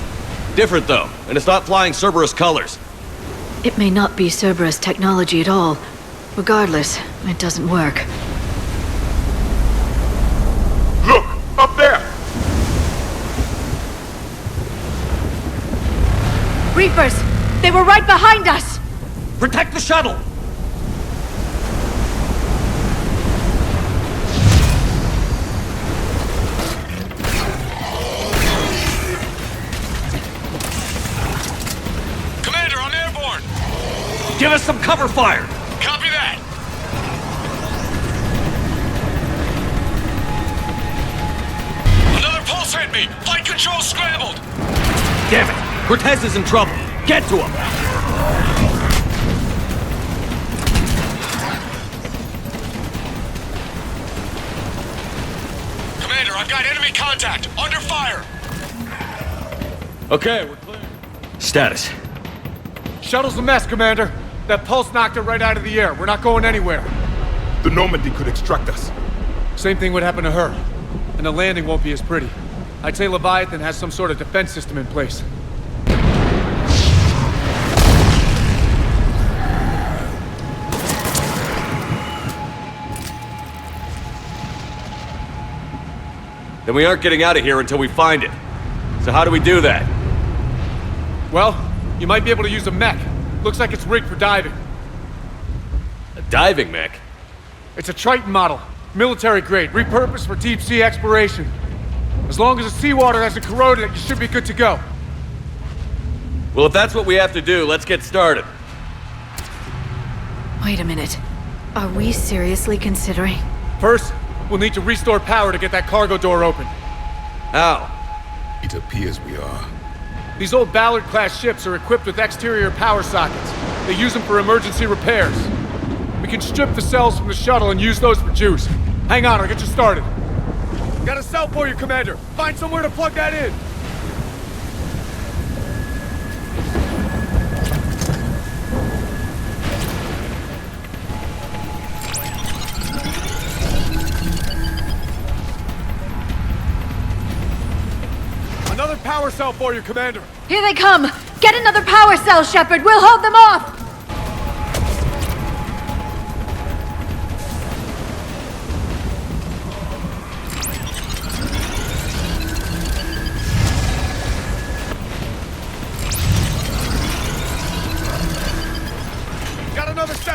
Different though, and it's not flying Cerberus colors. It may not be Cerberus technology at all. Regardless, it doesn't work. Look! Up there! Reapers! They were right behind us! Protect the shuttle! Commander, I'm airborne! Give us some cover fire! Copy that! Another pulse hit me! Flight control scrambled! Damn it! Cortez is in trouble! Get to him! Commander, I've got enemy contact! Under fire! Okay, we're clear. Status. Shuttle's a mess, Commander. That pulse knocked it right out of the air. We're not going anywhere. The Normandy could extract us. Same thing would happen to her. And the landing won't be as pretty. I'd say Leviathan has some sort of defense system in place. Then we aren't getting out of here until we find it. So how do we do that? Well, you might be able to use a mech. Looks like it's rigged for diving. A diving mech? It's a Triton model. Military grade, repurposed for deep sea exploration. As long as the seawater hasn't corroded it, you should be good to go. Well, if that's what we have to do, let's get started. Wait a minute. Are we seriously considering? First, we'll need to restore power to get that cargo door open. How? It appears we are. These old Ballard-class ships are equipped with exterior power sockets. They use them for emergency repairs. We can strip the cells from the shuttle and use those for juice. Hang on, I'll get you started. Got a cell for you, Commander. Find somewhere to plug that in. Another power cell for you, Commander. Here they come! Get another power cell, Shepard! We'll hold them off!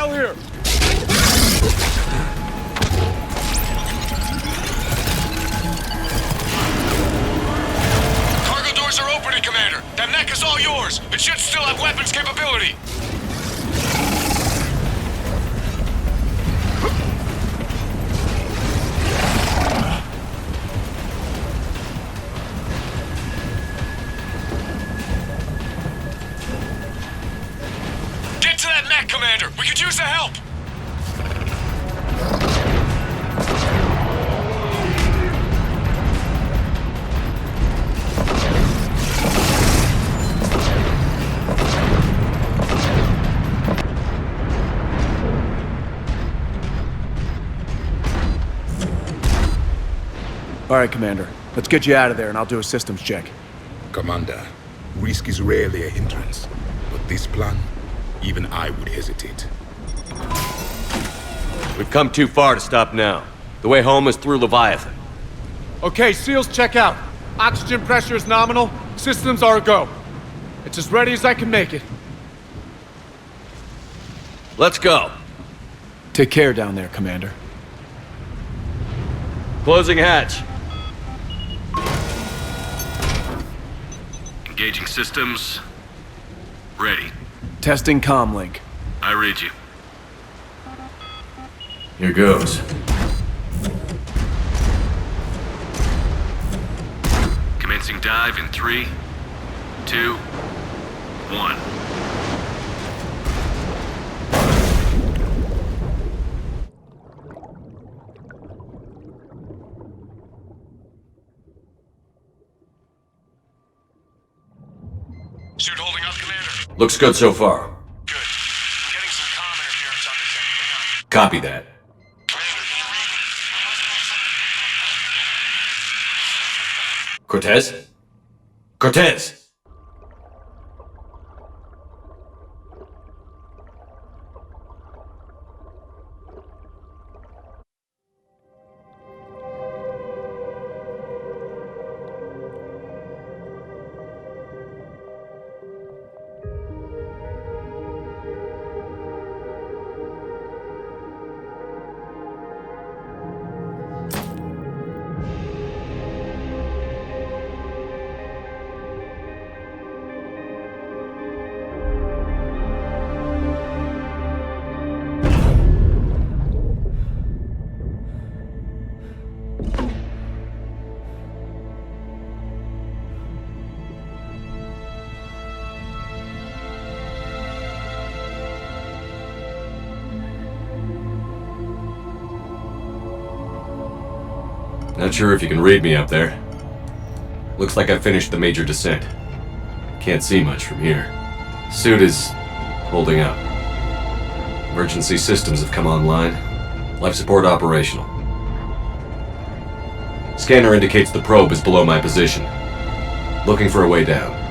hell here! Cargo doors are opening, Commander. That mech is all yours. It should still have weapons capability. Get to that mech, Commander. We could use the help. All right, Commander. Let's get you out of there and I'll do a systems check. Commander, risk is rarely a hindrance. But this plan, even I would hesitate. We've come too far to stop now. The way home is through Leviathan. Okay, SEALs check out. Oxygen pressure is nominal. Systems are a go. It's as ready as I can make it. Let's go. Take care down there, Commander. Closing hatch. Engaging systems. Ready. Testing comlink. I read you. Here goes. Commencing dive in 3, 2, 1. Suit holding up, Commander? Looks good so far. Good. I'm getting some comm interference on this end. Hang on. Copy that. Cortez? Cortez! Not sure if you can read me up there. Looks like I finished the major descent. Can't see much from here. Suit is holding up. Emergency systems have come online. Life support operational. Scanner indicates the probe is below my position. Looking for a way down.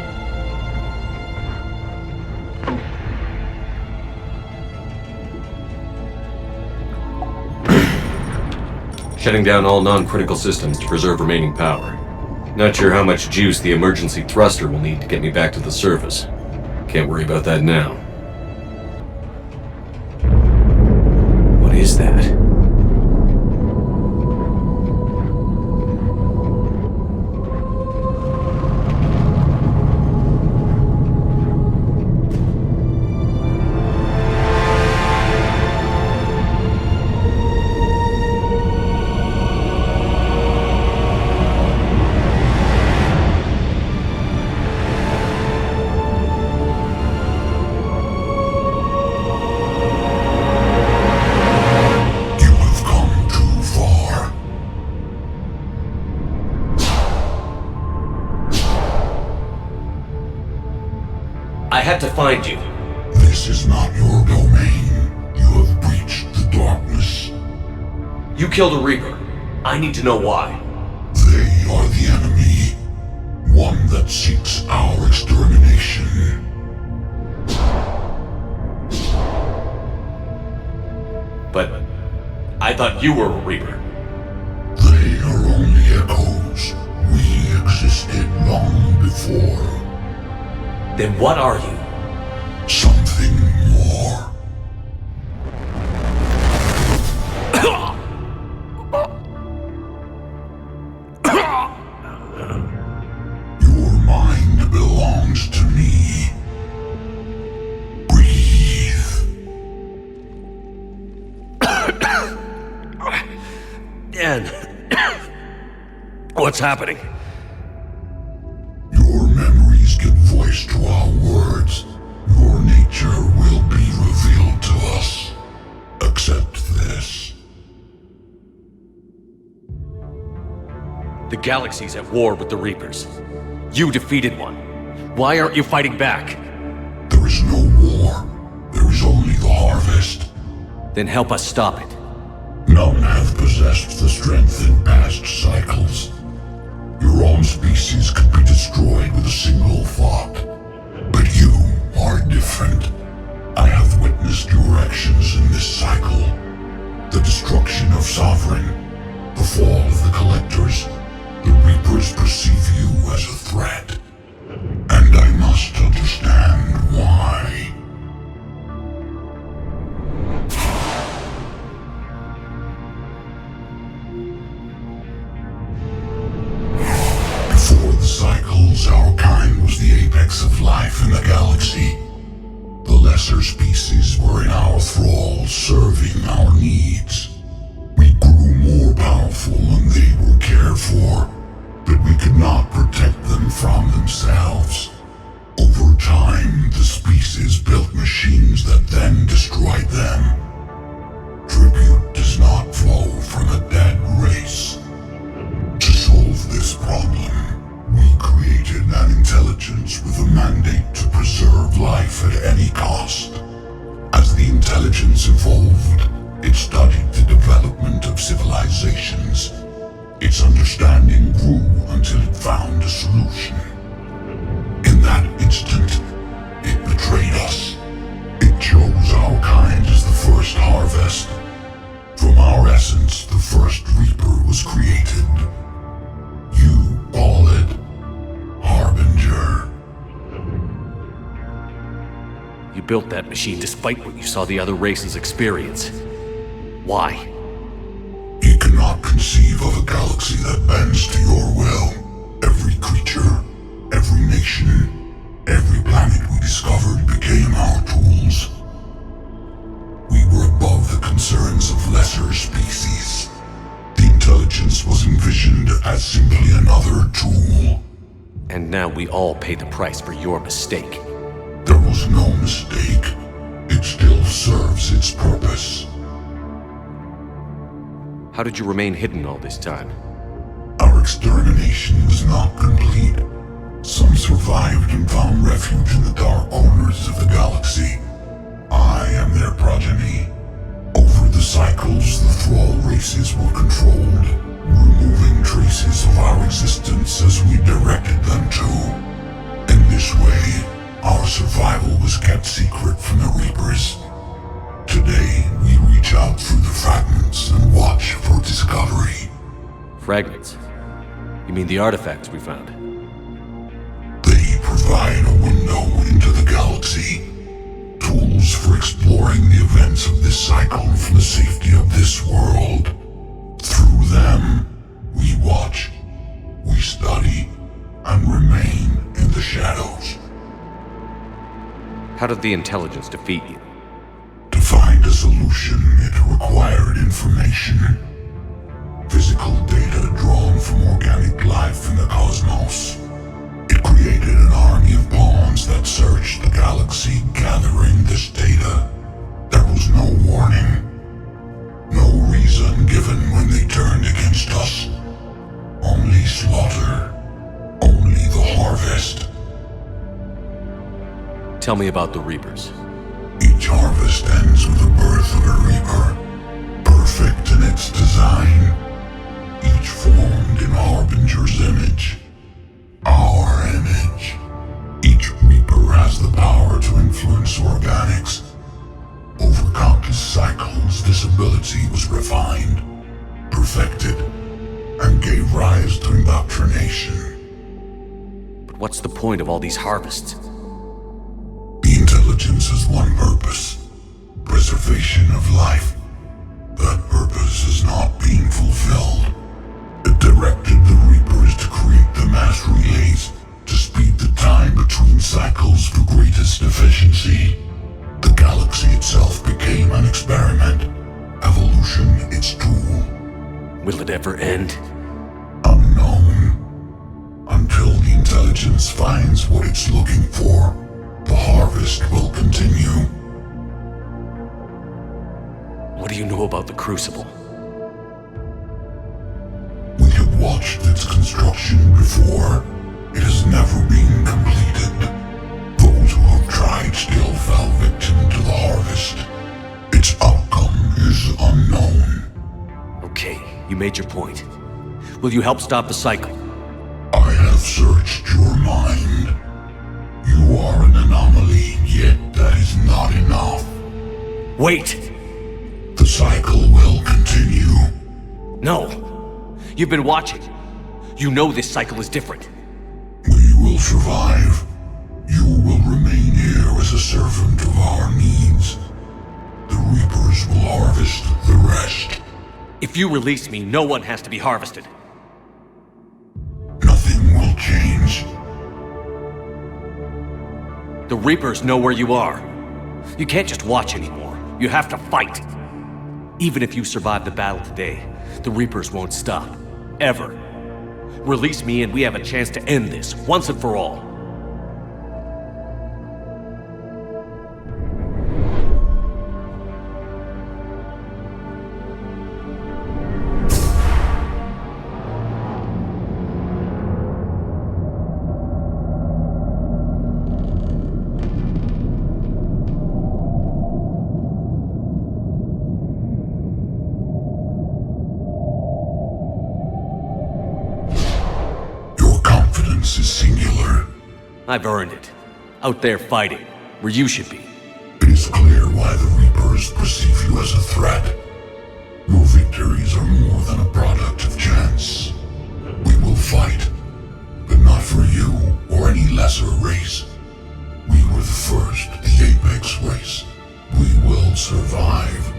Shutting down all non-critical systems to preserve remaining power. Not sure how much juice the emergency thruster will need to get me back to the surface. Can't worry about that now. What is that? I had to find you. This is not your domain. You have breached the darkness. You killed a Reaper. I need to know why. They are the enemy. One that seeks our extermination. But I thought you were a Reaper. They are only echoes. We existed long before. Then what are you? Something more. what's happening. Your memories give voice to our words. Your nature will be revealed to us. Accept this. The galaxy's at war with the Reapers. You defeated one. Why aren't you fighting back? There is no war. There is only the harvest. Then help us stop it. None have possessed the strength in past cycles. Your own species could be destroyed with a single thought. But you are different. I have witnessed your actions in this cycle. The destruction of Sovereign, the fall of the Collectors. The Reapers perceive you as a threat. And I must understand why. Before the cycles, our kind was the apex of life in the galaxy. The lesser species were in our thrall, serving our needs. We grew more powerful and they were cared for, but we could not protect them from themselves. Over time, the species built machines that then destroyed them. Tribute does not flow from a dead race. To solve this problem, we created an intelligence with a mandate to preserve life at any cost. As the intelligence evolved, it studied the development of civilizations. Its understanding grew until it found a solution. In that instant, it betrayed us. It chose our kind as the first harvest. From our essence, the first Reaper was created. You call it Harbinger. You built that machine despite what you saw the other races experience. Why? You cannot conceive of a galaxy that bends to your will. Every creature, every nation, every planet we discovered became our tools. We were above the concerns of lesser species. The intelligence was envisioned as simply another tool. And now we all pay the price for your mistake. There was no mistake. It still serves its purpose. How did you remain hidden all this time? Our extermination was not complete. Some survived and found refuge in the dark corners of the galaxy. I am their progeny. Over the cycles, the thrall races were controlled, removing traces of our existence as we directed them to. In this way, our survival was kept secret from the Reapers. Today, we reach out through the fragments and watch for discovery. Fragments? You mean the artifacts we found? They provide a window into the galaxy. Tools for exploring the events of this cycle from the safety of this world. Through them, we watch, we study, and remain in the shadows. How did the intelligence defeat you? To find a solution, it required information. Physical data drawn from organic life in the cosmos. It created an army of pawns that searched the galaxy, gathering this data. There was no warning. No reason given when they turned against us. Only slaughter. Only the harvest. Tell me about the Reapers. Each harvest ends with the birth of a Reaper. Perfect in its design. Each formed in Harbinger's image. Our image. Each Reaper has the power to influence organics. Over countless cycles, this ability was refined, perfected, and gave rise to indoctrination. But what's the point of all these harvests? The intelligence has one purpose: preservation of life. That purpose is not being fulfilled. It directed the Reapers to create the mass relays to speed the time between cycles for greatest efficiency. The galaxy itself became an experiment. Evolution its tool. Will it ever end? Unknown. intelligence finds what it's looking for, the harvest will continue. What do you know about the Crucible? We have watched its construction before. It has never been completed. Those who have tried still fell victim to the harvest. Its outcome is unknown. Okay, you made your point. Will you help stop the cycle? I have searched your mind. You are an anomaly, yet that is not enough. Wait! The cycle will continue. No! You've been watching. You know this cycle is different. We will survive. You will remain here as a servant of our needs. The Reapers will harvest the rest. If you release me, no one has to be harvested. Nothing will change. The Reapers know where you are. You can't just watch anymore. You have to fight. Even if you survive the battle today, the Reapers won't stop. Ever. Release me and we have a chance to end this, once and for all. Is singular. I've earned it. Out there fighting, where you should be. It is clear why the Reapers perceive you as a threat. Your victories are more than a product of chance. We will fight, but not for you or any lesser race. We were the first, the Apex race. We will survive.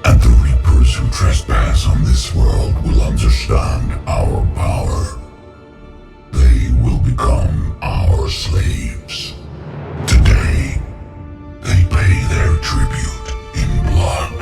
And the Reapers who trespass on this world will understand our power. They will become our slaves. Today, they pay their tribute in blood.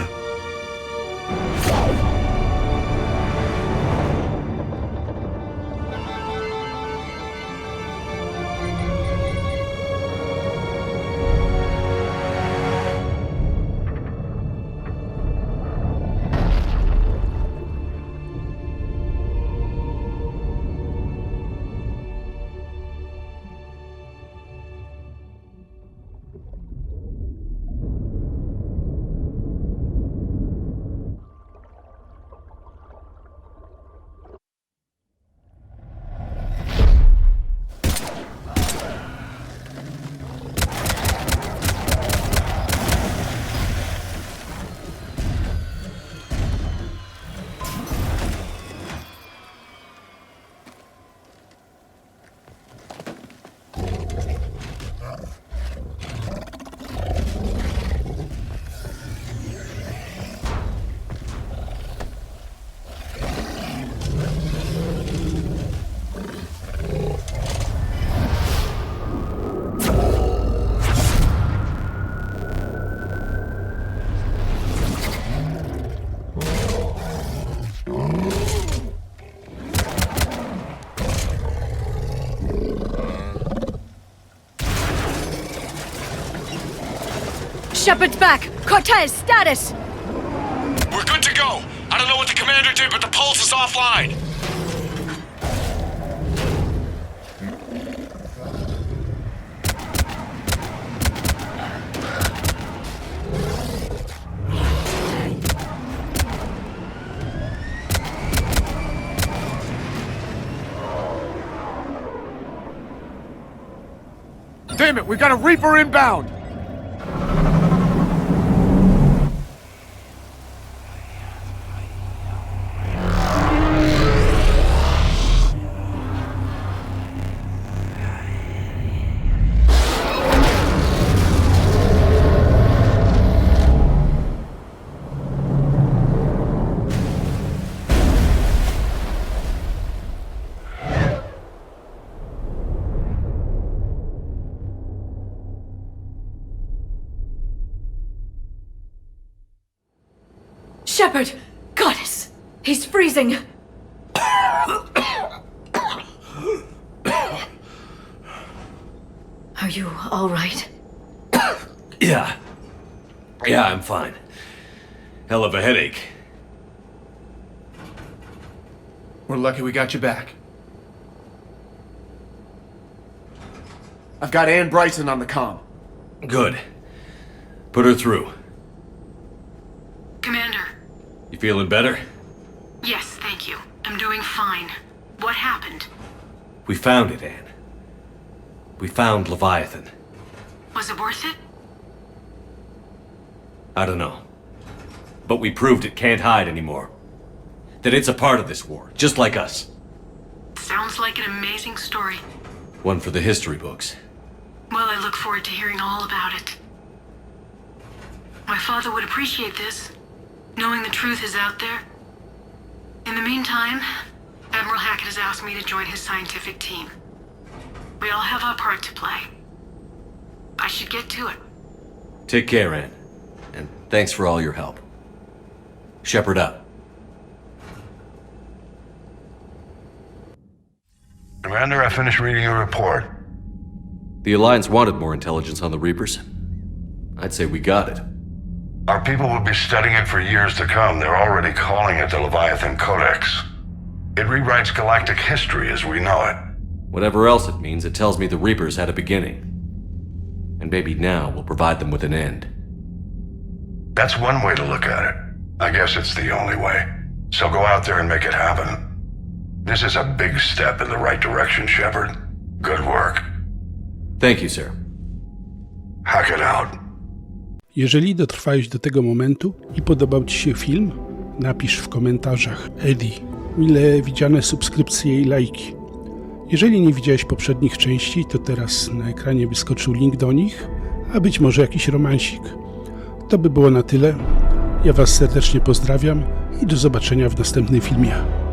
Shepard's back! Cortez, status! We're good to go. I don't know what the commander did, but the pulse is offline. Damn it, we got a Reaper inbound! Shepard! Goddess! He's freezing! you all right? Yeah. Yeah, I'm fine. Hell of a headache. We're lucky we got you back. I've got Ann Bryson on the comm. Good. Put her through. Commander. You feeling better? Yes, thank you. I'm doing fine. What happened? We found it, Anne. We found Leviathan. Was it worth it? I don't know. But we proved it can't hide anymore. That it's a part of this war, just like us. Sounds like an amazing story. One for the history books. Well, I look forward to hearing all about it. My father would appreciate this, knowing the truth is out there. In the meantime, Admiral Hackett has asked me to join his scientific team. We all have our part to play. I should get to it. Take care, Anne. And thanks for all your help. Shepherd up. Commander, I finished reading your report. The Alliance wanted more intelligence on the Reapers. I'd say we got it. Our people will be studying it for years to come. They're already calling it the Leviathan Codex. It rewrites galactic history as we know it. Whatever else it means, it tells me the Reapers had a beginning. And maybe now we'll provide them with an end. That's one way to look at it. I guess it's the only way. So go out there and make it happen. This is a big step in the right direction, Shepard. Good work. Thank you, sir. Hackett out. Jeżeli dotrwałeś do tego momentu i podobał Ci się film, napisz w komentarzach Eddie, mile widziane subskrypcje i lajki. Jeżeli nie widziałeś poprzednich części, to teraz na ekranie wyskoczył link do nich, a być może jakiś romansik. To by było na tyle. Ja Was serdecznie pozdrawiam i do zobaczenia w następnym filmie.